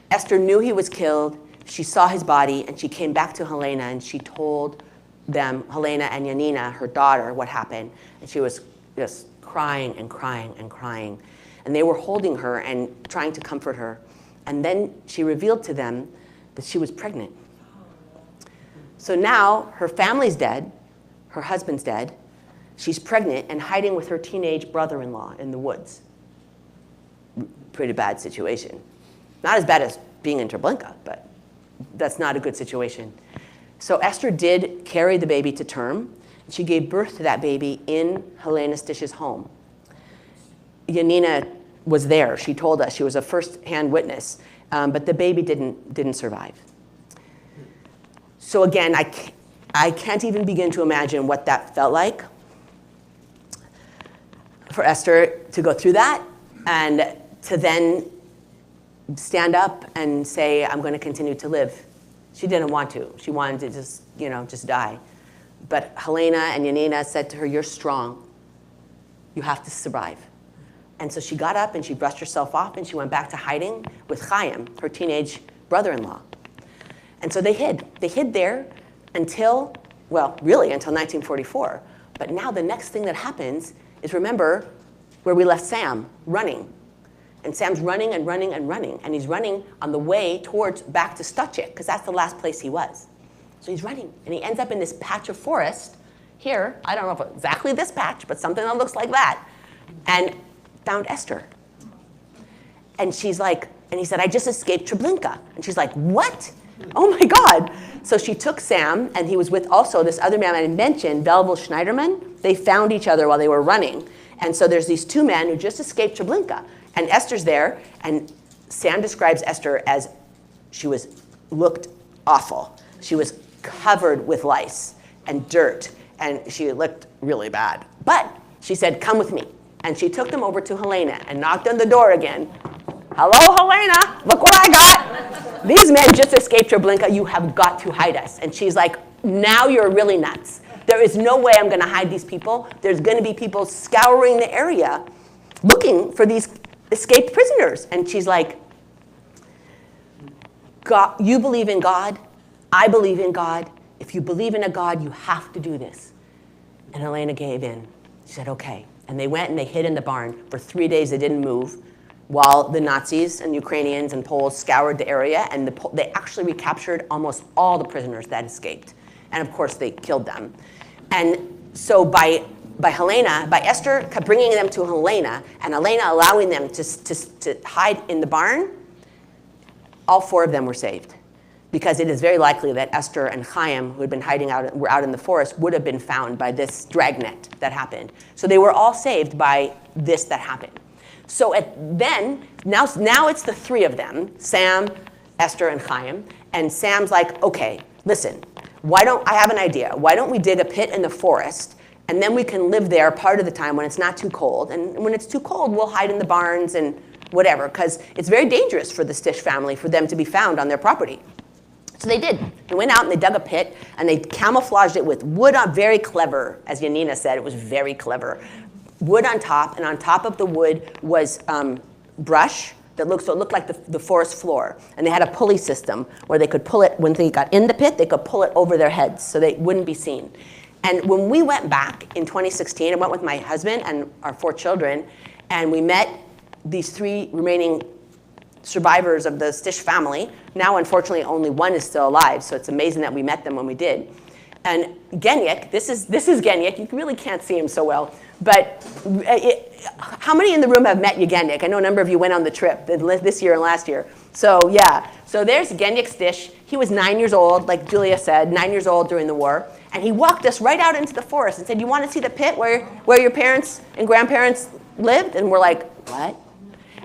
Esther knew he was killed. She saw his body, and she came back to Helena, and she told them, Helena and Yanina, her daughter, what happened. And she was just crying and crying and crying. And they were holding her and trying to comfort her. And then she revealed to them that she was pregnant. So now her family's dead, her husband's dead, she's pregnant and hiding with her teenage brother-in-law in the woods. Pretty bad situation. Not as bad as being in Treblinka, but that's not a good situation. So Esther did carry the baby to term. She gave birth to that baby in Helena Stys's home. Yanina was there. She told us. She was a first-hand witness. But the baby didn't survive. So again, I can't even begin to imagine what that felt like for Esther to go through that and to then stand up and say, I'm going to continue to live. She didn't want to. She wanted to just die. But Helena and Yanina said to her, you're strong. You have to survive. And so she got up and she brushed herself off and she went back to hiding with Chaim, her teenage brother-in-law. And so they hid. They hid there until, well, really until 1944. But now the next thing that happens is, remember where we left Sam, running. And Sam's running and running and running. And he's running on the way towards back to Stoczek, because that's the last place he was. So he's running, and he ends up in this patch of forest here. I don't know if exactly this patch, but something that looks like that. And found Esther. And she's like, and he said, I just escaped Treblinka. And she's like, what? Oh my God. So she took Sam, and he was with also this other man I mentioned, Velvel Schneiderman. They found each other while they were running. And so there's these two men who just escaped Treblinka. And Esther's there, and Sam describes Esther as looked awful. She was covered with lice and dirt, and she looked really bad. But she said, come with me. And she took them over to Helena and knocked on the door again. Hello, Helena, look what I got. These men just escaped Treblinka. You have got to hide us. And she's like, now you're really nuts. There is no way I'm going to hide these people. There's going to be people scouring the area looking for these escaped prisoners. And she's like, God, you believe in God? I believe in God. If you believe in a God, you have to do this. And Helena gave in. She said, okay. And they went and they hid in the barn. For 3 days, they didn't move while the Nazis and Ukrainians and Poles scoured the area. And they actually recaptured almost all the prisoners that escaped. And of course, they killed them. And so by Esther bringing them to Helena, and Helena allowing them to hide in the barn, all 4 of them were saved. Because it is very likely that Esther and Chaim, who had been were out in the forest, would have been found by this dragnet that happened. So they were all saved by this that happened. So now it's the 3 of them, Sam, Esther, and Chaim. And Sam's like, okay, listen, I have an idea. Why don't we dig a pit in the forest, and then we can live there part of the time when it's not too cold. And when it's too cold, we'll hide in the barns and whatever, because it's very dangerous for the Stys family for them to be found on their property. So they did. They went out and they dug a pit, and they camouflaged it with wood on, very clever, as Janina said, it was very clever. Wood on top, and on top of the wood was brush that looked like the forest floor. And they had a pulley system where they could pull it, when they got in the pit, they could pull it over their heads so they wouldn't be seen. And when we went back in 2016, I went with my husband and our 4 children, and we met these 3 remaining survivors of the Stys family. Now, unfortunately, only 1 is still alive, so it's amazing that we met them when we did. And Genyik, this is Genyik. You really can't see him so well, but how many in the room have met Genyik? I know a number of you went on the trip this year and last year. So yeah, so there's Genyik Stys. He was 9 years old, like Julia said, 9 years old during the war. And he walked us right out into the forest and said, you want to see the pit where your parents and grandparents lived? And we're like, what?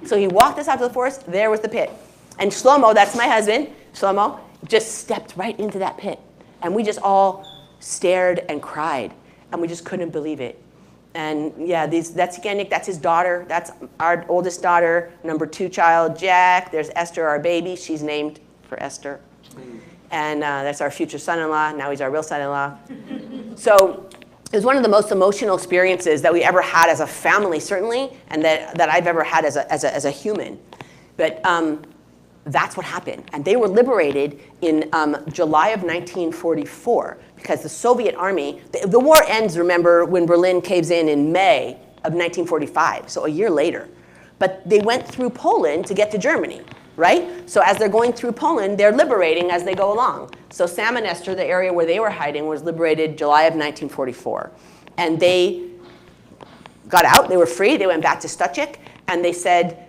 So he walked us out to the forest. There was the pit. And Shlomo, that's my husband, Shlomo, just stepped right into that pit. And we just all stared and cried. And we just couldn't believe it. And yeah, that's Genyik, that's his daughter. That's our oldest daughter, number 2 child, Jack. There's Esther, our baby. She's named for Esther. And that's our future son-in-law. Now he's our real son-in-law. So it was one of the most emotional experiences that we ever had as a family, certainly, and that I've ever had as a human. But that's what happened. And they were liberated in July of 1944 because the Soviet army, the war ends, remember, when Berlin caves in May of 1945, so a year later. But they went through Poland to get to Germany, right? So as they're going through Poland, they're liberating as they go along. So Sam and Esther, the area where they were hiding, was liberated July of 1944. And they got out, they were free, they went back to Stoczek, and they said,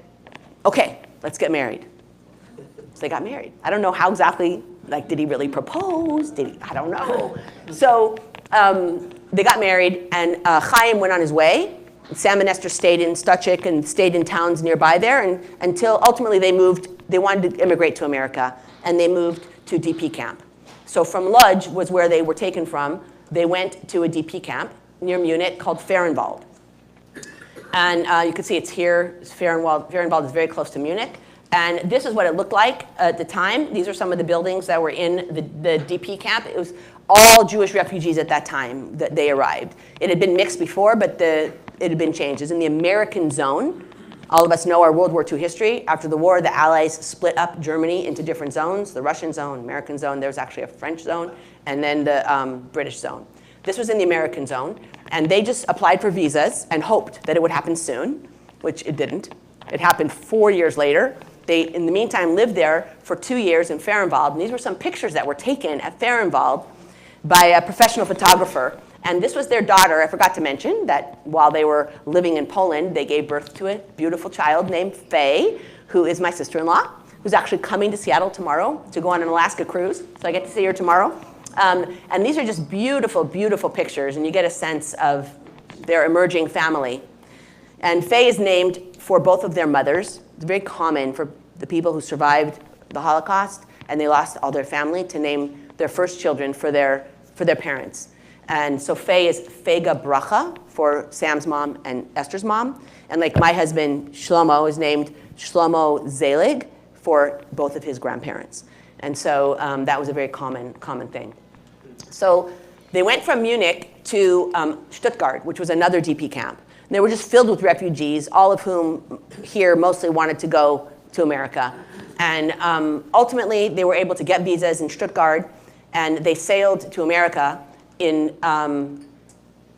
okay, let's get married. So they got married. I don't know how exactly, like, did he really propose? I don't know. So they got married, and Chaim went on his way. Sam and Esther stayed in Stoczek and stayed in towns nearby there, and until ultimately they wanted to immigrate to America, and they moved to DP camp. So from Lodz was where they were taken from. They went to a DP camp near Munich called Fehrenwald. And you can see it's here. Fehrenwald is very close to Munich. And this is what it looked like at the time. These are some of the buildings that were in the DP camp. It was all Jewish refugees at that time that they arrived. It had been mixed before, but it had been changed. It was in the American zone. All of us know our World War II history. After the war, the Allies split up Germany into different zones, the Russian zone, American zone. There was actually a French zone, and then the British zone. This was in the American zone, and they just applied for visas and hoped that it would happen soon, which it didn't. It happened 4 years later. They, in the meantime, lived there for 2 years in Fehrenwald, and these were some pictures that were taken at Fehrenwald by a professional photographer. And this was their daughter. I forgot to mention that while they were living in Poland, they gave birth to a beautiful child named Faye, who is my sister-in-law, who's actually coming to Seattle tomorrow to go on an Alaska cruise. So I get to see her tomorrow. And these are just beautiful, beautiful pictures, and you get a sense of their emerging family. And Faye is named for both of their mothers. It's very common for the people who survived the Holocaust and they lost all their family to name their first children for their parents. And so Faye is Fega Bracha for Sam's mom and Esther's mom. And like my husband, Shlomo, is named Shlomo Zelig for both of his grandparents. And so that was a very common thing. So they went from Munich to Stuttgart, which was another DP camp. And they were just filled with refugees, all of whom here mostly wanted to go to America. And ultimately, they were able to get visas in Stuttgart, and they sailed to America on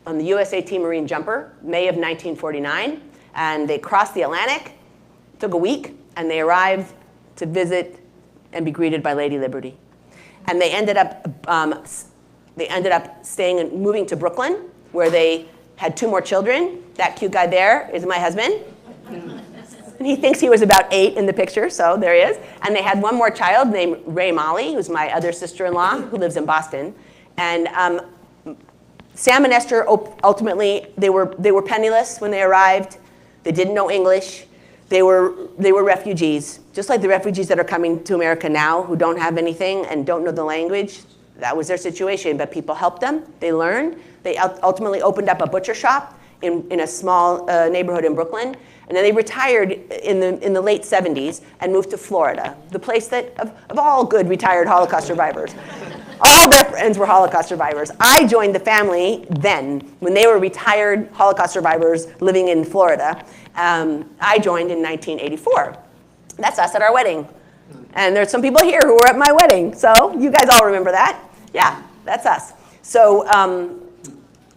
the USAT Marine Jumper, May of 1949. And they crossed the Atlantic, took a week, and they arrived to visit and be greeted by Lady Liberty. And they ended up staying and moving to Brooklyn, where they had 2 more children. That cute guy there is my husband. And he thinks he was about 8 in the picture, so there he is. And they had 1 more child named Ray Molly, who's my other sister-in-law, who lives in Boston. And Sam and Esther, ultimately, they were penniless when they arrived. They didn't know English. They were refugees, just like the refugees that are coming to America now who don't have anything and don't know the language. That was their situation, but people helped them. They learned. They ultimately opened up a butcher shop in a small neighborhood in Brooklyn. And then they retired in the late 70s and moved to Florida, the place that of all good retired Holocaust survivors. All their friends were Holocaust survivors. I joined the family then, when they were retired Holocaust survivors living in Florida. I joined in 1984. That's us at our wedding. And there's some people here who were at my wedding. So you guys all remember that? Yeah, that's us. So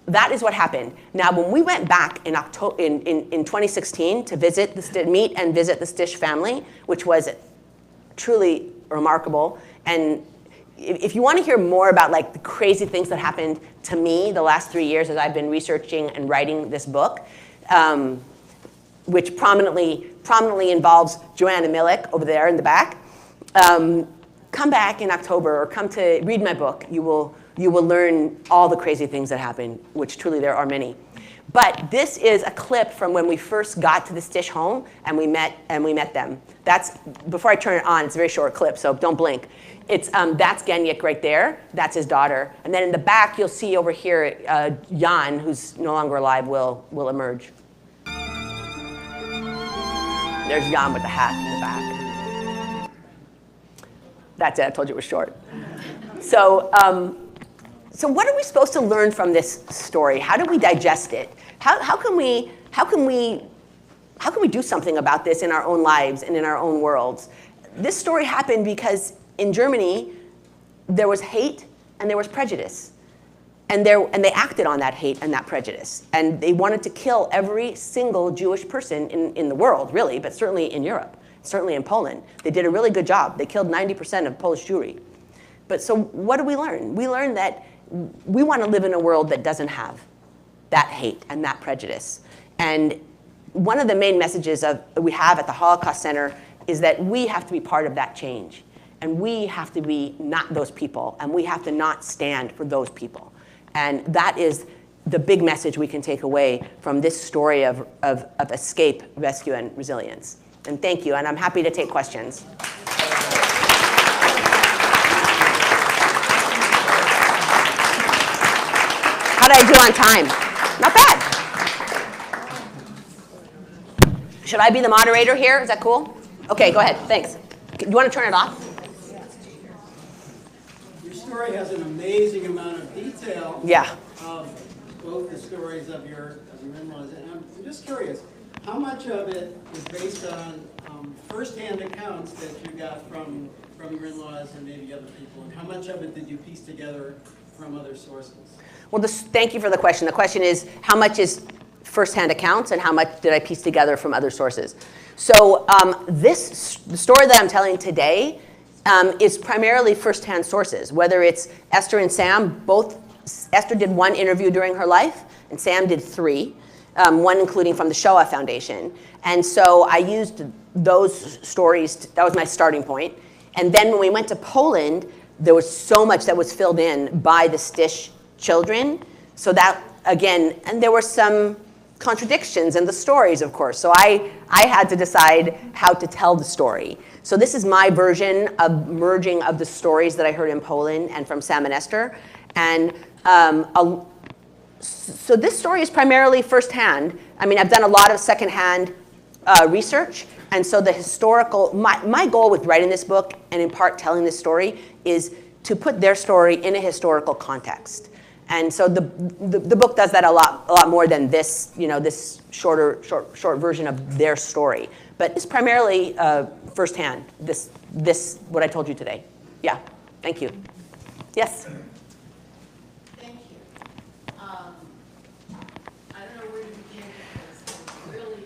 that is what happened. Now, when we went back in 2016 to meet and visit the Stys family, which was truly remarkable, and if you want to hear more about like the crazy things that happened to me the last 3 years as I've been researching and writing this book, which prominently involves Joanna Millick over there in the back, come back in October or come to read my book. You will learn all the crazy things that happened, which truly there are many. But this is a clip from when we first got to the Stys home and we met them. That's, before I turn it on, it's a very short clip, so don't blink. That's Genyik right there. That's his daughter. And then in the back, you'll see over here, Jan, who's no longer alive, will emerge. There's Jan with the hat in the back. That's it. I told you it was short. So what are we supposed to learn from this story? How do we digest it? How can we do something about this in our own lives and in our own worlds? This story happened because in Germany, there was hate and there was prejudice. And they acted on that hate and that prejudice. And they wanted to kill every single Jewish person in the world, really, but certainly in Europe, certainly in Poland. They did a really good job. They killed 90% of Polish Jewry. But so what do we learn? We learn that we want to live in a world that doesn't have that hate and that prejudice. And one of the main messages we have at the Holocaust Center is that we have to be part of that change. And we have to be not those people. And we have to not stand for those people. And that is the big message we can take away from this story of escape, rescue, and resilience. And thank you. And I'm happy to take questions. How did I do on time? Not bad. Should I be the moderator here? Is that cool? Okay, go ahead. Thanks. Do you want to turn it off? Your story has an amazing amount of detail. Yeah. Of both the stories of your in-laws. And I'm just curious, how much of it is based on firsthand accounts that you got from your in-laws and maybe other people, and how much of it did you piece together from other sources? Well, thank you for the question. The question is, how much is firsthand accounts and how much did I piece together from other sources? So the story that I'm telling today is primarily firsthand sources, whether it's Esther and Sam. Esther did 1 interview during her life, and Sam did 3, one including from the Shoah Foundation. And so I used those stories, that was my starting point. And then when we went to Poland, there was so much that was filled in by the Stys children. So that, again, and there were some contradictions in the stories, of course. So I had to decide how to tell the story. So this is my version of merging of the stories that I heard in Poland and from Sam and Esther. And so this story is primarily firsthand. I mean, I've done a lot of secondhand research. And so the historical, my goal with writing this book and in part telling this story is to put their story in a historical context. And so the book does that a lot more than this, this short version of their story. But it's primarily firsthand, this what I told you today. Yeah, thank you. Yes? Thank you. I don't know where to begin because I really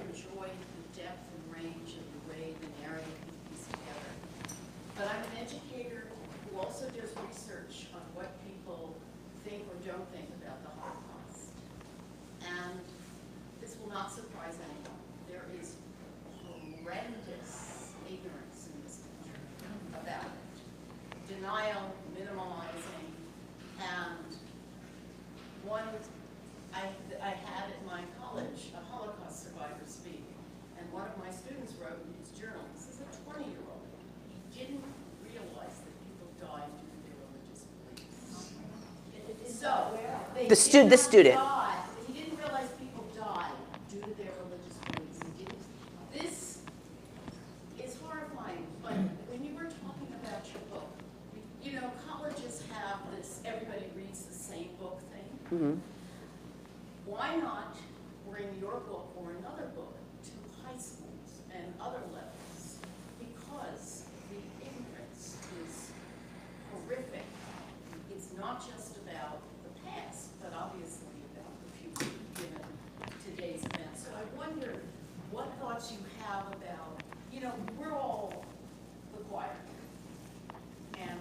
enjoyed the depth and range of the way the narrative is together. But I'm an educator who also does research on what people think or don't think about the Holocaust. And this will not surprise anyone. There is horrendous ignorance in this country about it. Denial, minimalizing, and I had at my college a Holocaust survivor speak, and one of my students wrote in his journal, this is a 20-year-old, he didn't realize that people died due to their religious beliefs. So, The student. He didn't realize people died due to their religious beliefs. This is horrifying, but when you were talking about your book, colleges have this, everybody reads the same book thing. Mm-hmm. Why not bring your book or another book to high schools and other levels? Because the ignorance is horrific. It's not just about the past, but obviously about the future, given today's events. So I wonder what thoughts you have about, we're all the choir, and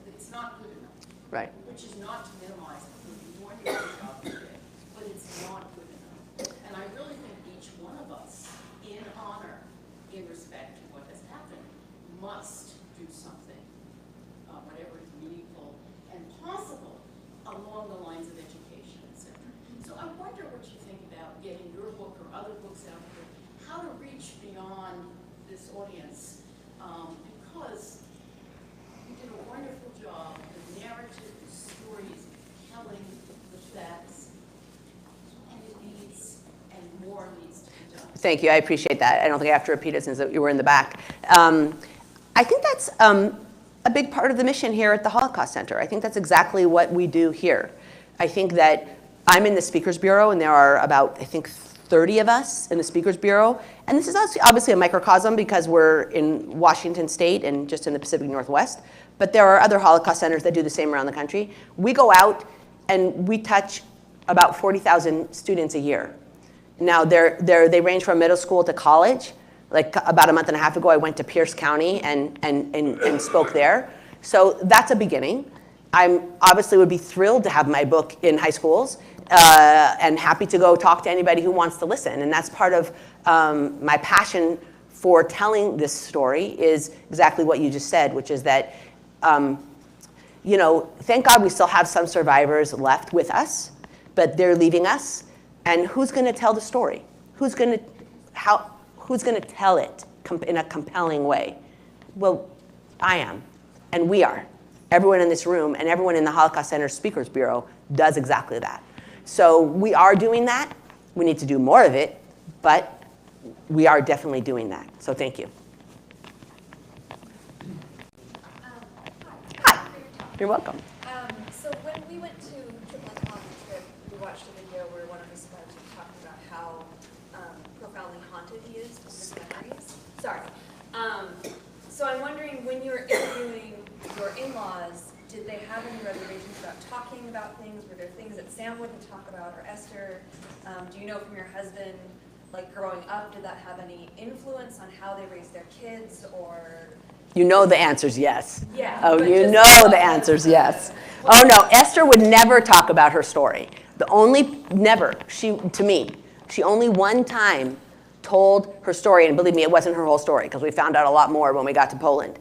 it's not good enough. Right. Which is not to minimize it, because you're doing your job today, but it's not good enough. And I really think each one of us, in honor, in respect to what has happened, must do something, whatever is meaningful and possible, along the lines of education, etc. So I wonder what you think about getting your book or other books out there, how to reach beyond this audience, because you did a wonderful job. The narrative, the stories, telling the facts, and it needs, and more needs to be done. Thank you. I appreciate that. I don't think I have to repeat it since you were in the back. I think that's a big part of the mission here at the Holocaust Center. I think that's exactly what we do here. I think that I'm in the Speakers Bureau, and there are about, I think, 30 of us in the Speakers Bureau. And this is obviously a microcosm because we're in Washington State and just in the Pacific Northwest. But there are other Holocaust centers that do the same around the country. We go out and we touch about 40,000 students a year. Now, they range from middle school to college. Like about a month and a half ago, I went to Pierce County and spoke there. So that's a beginning. I obviously would be thrilled to have my book in high schools and happy to go talk to anybody who wants to listen. And that's part of my passion for telling this story is exactly what you just said, which is that, thank God we still have some survivors left with us, but they're leaving us. And who's going to tell the story? Who's going to tell it in a compelling way? Well, I am, and we are. Everyone in this room and everyone in the Holocaust Center Speakers Bureau does exactly that. So we are doing that. We need to do more of it, but we are definitely doing that. So thank you. Hi. You're welcome. So when we went to Treblinka on the trip, we watched a video where one of the scholars was talking about how profoundly haunted he is with his memories. Sorry. So I'm wondering, when you were interviewing your in-laws, did they have any reservations about talking about things? Were there things that Sam wouldn't talk about, or Esther? Do you know from your husband, like growing up, did that have any influence on how they raised their kids, or? You know the answer's yes. Yeah. Oh, you know the answer's yes. Oh no, Esther would never talk about her story. Never, to me, she only one time told her story, and believe me, it wasn't her whole story, because we found out a lot more when we got to Poland.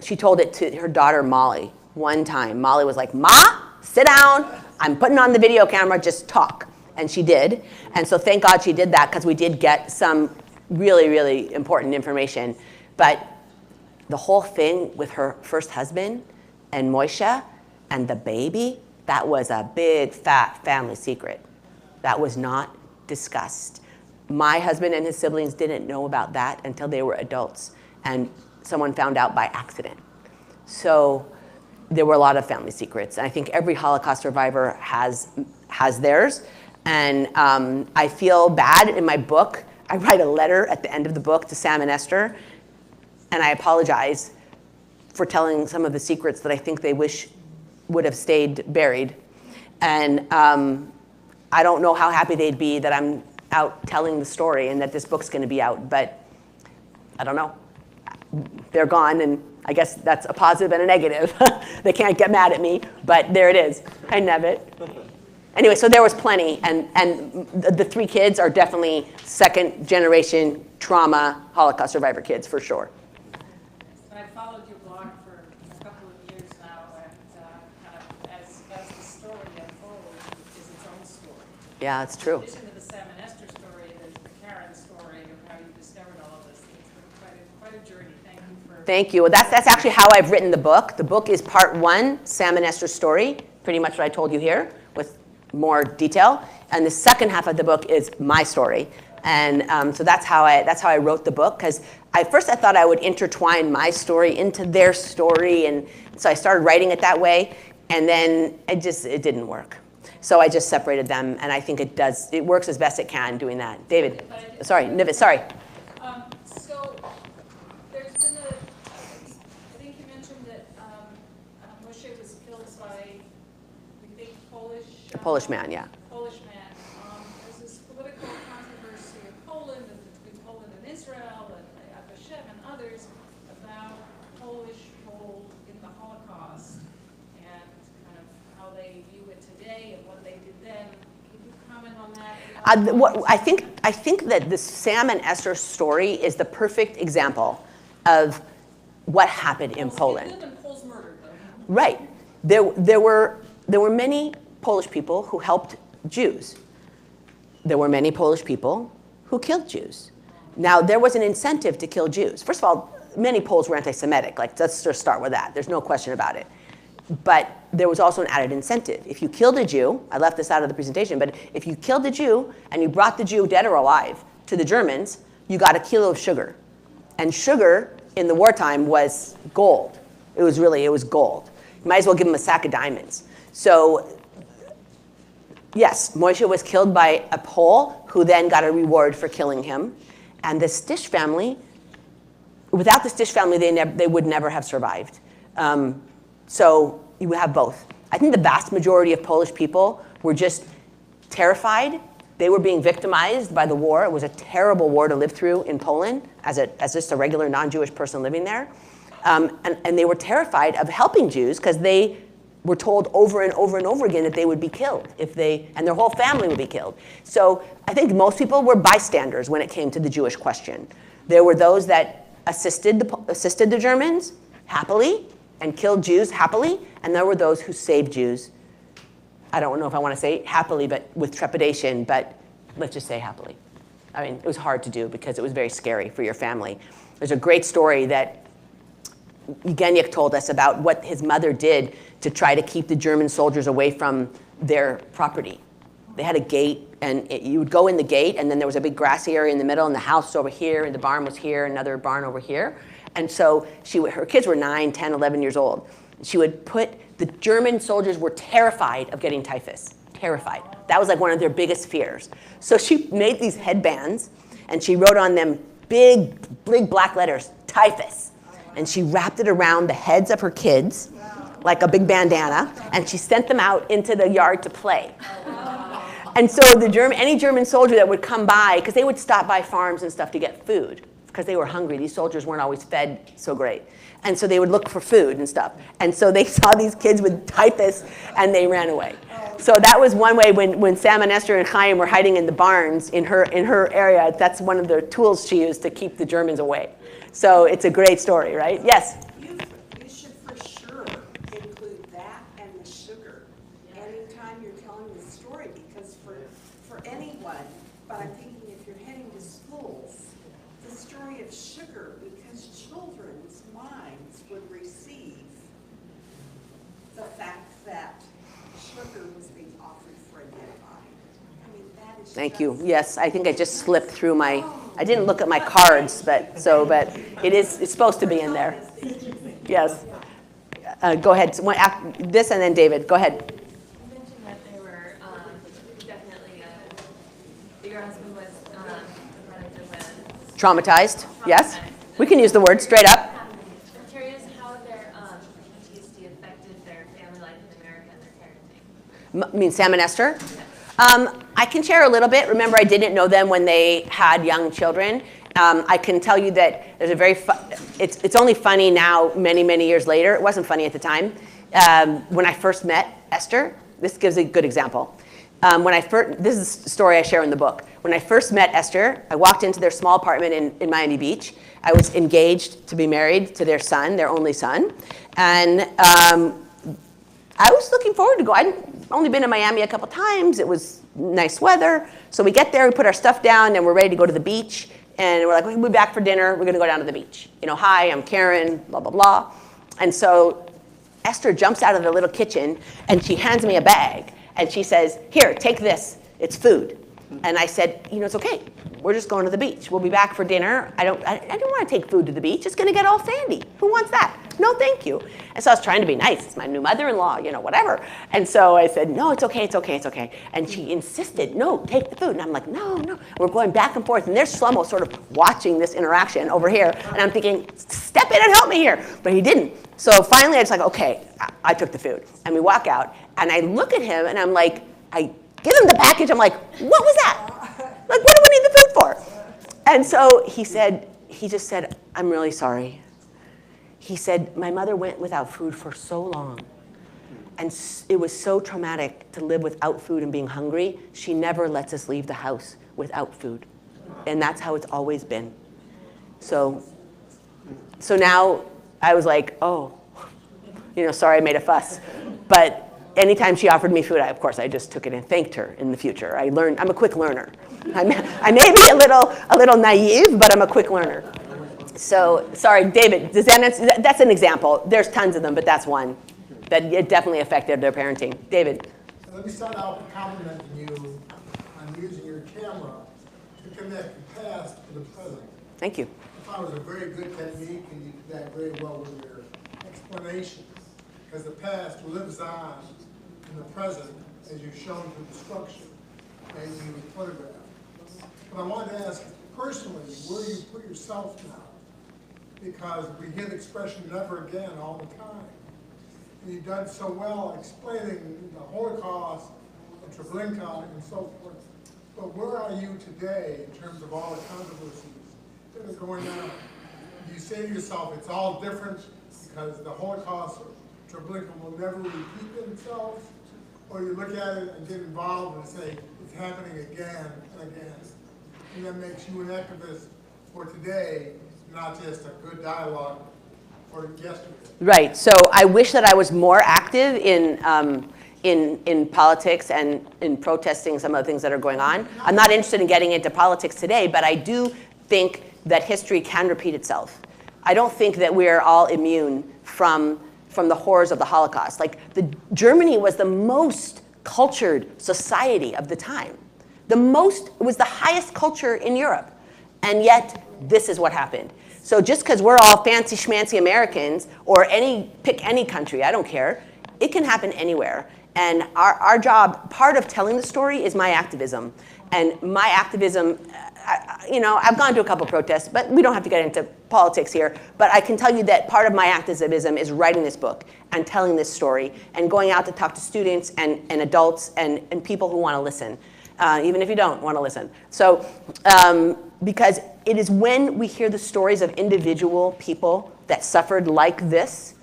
She told it to her daughter, Molly, one time. Molly was like, Ma, sit down. I'm putting on the video camera, just talk. And she did. And so thank God she did that, because we did get some really, really important information. But the whole thing with her first husband and Moishe and the baby, that was a big, fat family secret. That was not discussed. My husband and his siblings didn't know about that until they were adults. And someone found out by accident. So there were a lot of family secrets. And I think every Holocaust survivor has theirs. And I feel bad in my book. I write a letter at the end of the book to Sam and Esther. And I apologize for telling some of the secrets that I think they wish would have stayed buried. And I don't know how happy they'd be that I'm out telling the story and that this book's going to be out. But I don't know. They're gone, and I guess that's a positive and a negative. They can't get mad at me, but there it is. I nev it. Anyway, so there was plenty, and the three kids are definitely second generation trauma Holocaust survivor kids for sure. I've followed your blog for a couple of years now, and kind of as the story unfolds, is its own story. Yeah, it's true. In addition to the Sam and Esther story, there's the Karen story of how you discovered all of this. It's been quite a journey. Thank you for. Thank you. Well, that's actually how I've written the book. The book is part one, Sam and Esther's story, pretty much what I told you here, with more detail. And the second half of the book is my story. And so that's how I wrote the book, because first I thought I would intertwine my story into their story, and so I started writing it that way, and then it didn't work. So I just separated them, and I think it works as best it can doing that. David, sorry, Nivet, sorry. So there's been I think you mentioned that Moshe was killed by, you think, Polish? A Polish man, yeah. Polish man. There's this political controversy in Poland and between Poland and Israel and Yad Vashem and others about Polish role in the Holocaust and kind of how they view it today and what they did then. Can you comment on that? I think that the Sam and Esther story is the perfect example of what happened in Poland. Poles murdered, though. Right. There were many Polish people who helped Jews. There were many Polish people who killed Jews. Now, there was an incentive to kill Jews. First of all, many Poles were anti-Semitic. Like, let's just start with that. There's no question about it. But there was also an added incentive. If you killed a Jew, I left this out of the presentation, but if you killed a Jew and you brought the Jew dead or alive to the Germans, you got a kilo of sugar. And sugar in the wartime was gold. It was gold. You might as well give them a sack of diamonds. So yes, Moshe was killed by a Pole who then got a reward for killing him. And the Stys family, without the Stys family, they would never have survived. So you have both. I think the vast majority of Polish people were just terrified. They were being victimized by the war. It was a terrible war to live through in Poland as just a regular non-Jewish person living there. And they were terrified of helping Jews because they were told over and over and over again that they would be killed and their whole family would be killed. So I think most people were bystanders when it came to the Jewish question. There were those that assisted the Germans happily and killed Jews happily, and there were those who saved Jews. I don't know if I want to say happily, but with trepidation, but let's just say happily. I mean, it was hard to do because it was very scary for your family. There's a great story that Eugeniuk told us about what his mother did to try to keep the German soldiers away from their property. They had a gate, and you would go in the gate, and then there was a big grassy area in the middle, and the house over here, and the barn was here, another barn over here. And so her kids were 9, 10, 11 years old. She would the German soldiers were terrified of getting typhus. terrified. That was like one of their biggest fears. So she made these headbands, and she wrote on them big black letters, typhus. And she wrapped it around the heads of her kids, like a big bandana, and she sent them out into the yard to play. And so any German soldier that would come by, because they would stop by farms and stuff to get food, because they were hungry. These soldiers weren't always fed so great. And so they would look for food and stuff. And so they saw these kids with typhus, and they ran away. So that was one way when Sam and Esther and Chaim were hiding in the barns in her area, that's one of the tools she used to keep the Germans away. So it's a great story, right? Yes? You should for sure include that and the sugar anytime you're telling the story, because for anyone, but I'm thinking if you're heading to schools, the story of sugar, because children's minds would receive the fact that sugar was being offered for a dead body. I mean, that is Thank you. Yes, I think I just slipped through I didn't look at my cards, but it's supposed to be in there. Yes. Go ahead. This and then David. Go ahead. You mentioned that they were definitely, your husband was a product of a Traumatized. Yes. We can use the word straight up. I'm curious how their PTSD affected their family life in America and their parenting. You mean Sam and Esther? I can share a little bit. Remember, I didn't know them when they had young children. I can tell you that there's a very it's only funny now, many years later. It wasn't funny at the time. When I first met Esther, this gives a good example. This is a story I share in the book. When I first met Esther, I walked into their small apartment in Miami Beach. I was engaged to be married to their son, their only son. And I was looking forward to go. I'd only been in Miami a couple times. It was nice weather. So we get there, we put our stuff down, and we're ready to go to the beach. And we're like, we'll be back for dinner. We're going to go down to the beach. Hi, I'm Karen, blah, blah, blah. And so Esther jumps out of the little kitchen, and she hands me a bag. And she says, here, take this. It's food. And I said, it's okay. We're just going to the beach. We'll be back for dinner. I don't want to take food to the beach. It's going to get all sandy. Who wants that? No, thank you. And so I was trying to be nice. It's my new mother-in-law, whatever. And so I said, no, it's okay, it's okay, it's okay. And she insisted, no, take the food. And I'm like, no. We're going back and forth. And there's Shlomo sort of watching this interaction over here. And I'm thinking, step in and help me here. But he didn't. So finally I was like, okay, I took the food. And we walk out. And I look at him and I'm like, I give him the package. I'm like, what was that? Like, what do we need the food for? And so he just said, I'm really sorry. He said, my mother went without food for so long. And it was so traumatic to live without food and being hungry. She never lets us leave the house without food. And that's how it's always been. So now I was like, oh, sorry I made a fuss. But anytime she offered me food, of course, I just took it and thanked her in the future. I'm a quick learner. I may be a little naive, but I'm a quick learner. So, sorry, David, that's an example. There's tons of them, but that's one that it definitely affected their parenting. David. Let me start out by complimenting you on using your camera to connect the past to the present. Thank you. I thought it was a very good technique, and you did that very well with your explanation, because the past lives on in the present, as you've shown through the structure and you photograph. But I wanted to ask personally, where you put yourself now? Because we hear the expression never again all the time. And you've done so well explaining the Holocaust, the Treblinka, and so forth. But where are you today in terms of all the controversies that are going on? Do you say to yourself, it's all different because the Holocaust or Treblinka will never repeat themselves? Or you look at it and get involved and say, it's happening again and again. And that makes you an activist for today, not just a good dialogue for yesterday. Right. So I wish that I was more active in politics and in protesting some of the things that are going on. I'm not interested in getting into politics today, but I do think that history can repeat itself. I don't think that we're all immune from the horrors of the Holocaust. Germany was the most cultured society of the time. It was the highest culture in Europe. And yet, this is what happened. So just because we're all fancy schmancy Americans, or pick any country, I don't care, it can happen anywhere. And our job, part of telling the story is my activism. And my activism, I've gone to a couple protests, but we don't have to get into politics here. But I can tell you that part of my activism is writing this book and telling this story and going out to talk to students and adults and people who want to listen, even if you don't want to listen. So, because it is when we hear the stories of individual people that suffered like this,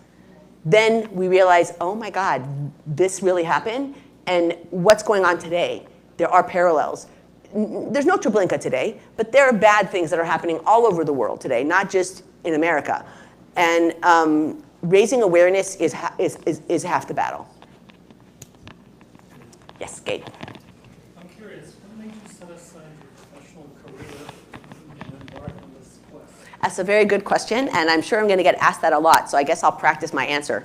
then we realize, oh my God, this really happened. And what's going on today? There are parallels. There's no Treblinka today, but there are bad things that are happening all over the world today, not just in America. And raising awareness is half the battle. Yes, Kate. I'm curious, what made you set aside your professional career and embark on this quest? That's a very good question, and I'm sure I'm going to get asked that a lot, so I guess I'll practice my answer.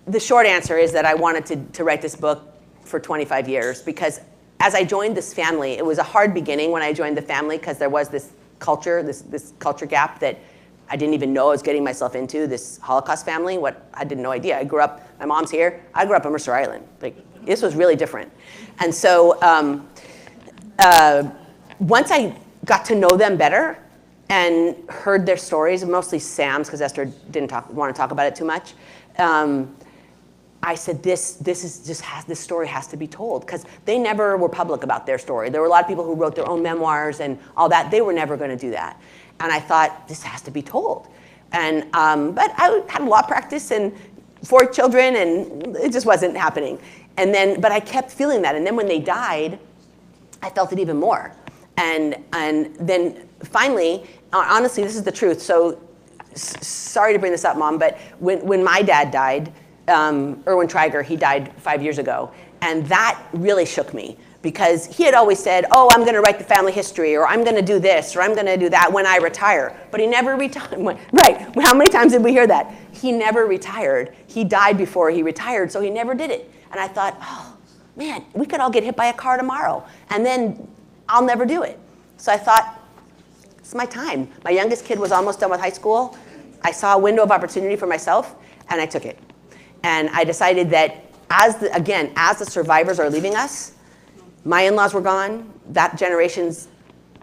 The short answer is that I wanted to write this book for 25 years because as I joined this family, it was a hard beginning when I joined the family because there was this culture gap that I didn't even know I was getting myself into, this Holocaust family. I had no idea. I grew up, my mom's here, I grew up on Mercer Island. This was really different. And so once I got to know them better and heard their stories, mostly Sam's, because Esther didn't want to talk about it too much, I said, this story has to be told, because they never were public about their story. There were a lot of people who wrote their own memoirs and all that. They were never going to do that. And I thought, this has to be told. And but I had law practice and 4 children, and it just wasn't happening. But I kept feeling that. And then when they died, I felt it even more. And then finally, honestly, this is the truth. So sorry to bring this up, Mom, but when my dad died, Erwin Treiger, he died 5 years ago. And that really shook me because he had always said, oh, I'm going to write the family history, or I'm going to do this, or I'm going to do that when I retire. But he never retired. Right. How many times did we hear that? He never retired. He died before he retired, so he never did it. And I thought, oh, man, we could all get hit by a car tomorrow. And then I'll never do it. So I thought, it's my time. My youngest kid was almost done with high school. I saw a window of opportunity for myself, and I took it. And I decided that as the survivors are leaving us, my in-laws were gone, that generation's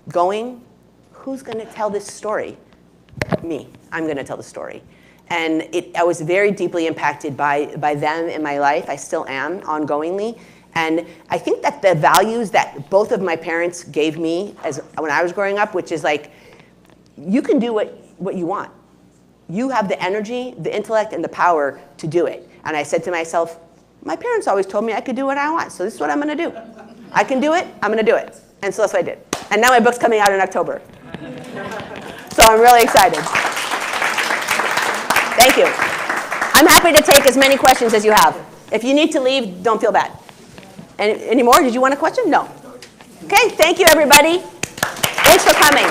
going, who's going to tell this story? Me. I'm going to tell the story. And I was very deeply impacted by them in my life. I still am, ongoingly. And I think that the values that both of my parents gave me when I was growing up, which is like, you can do what you want. You have the energy, the intellect, and the power to do it. And I said to myself, my parents always told me I could do what I want, so this is what I'm going to do. I can do it, I'm going to do it. And so that's what I did. And now my book's coming out in October. So I'm really excited. Thank you. I'm happy to take as many questions as you have. If you need to leave, don't feel bad. Any more? Did you want a question? No. Okay, thank you, everybody. Thanks for coming.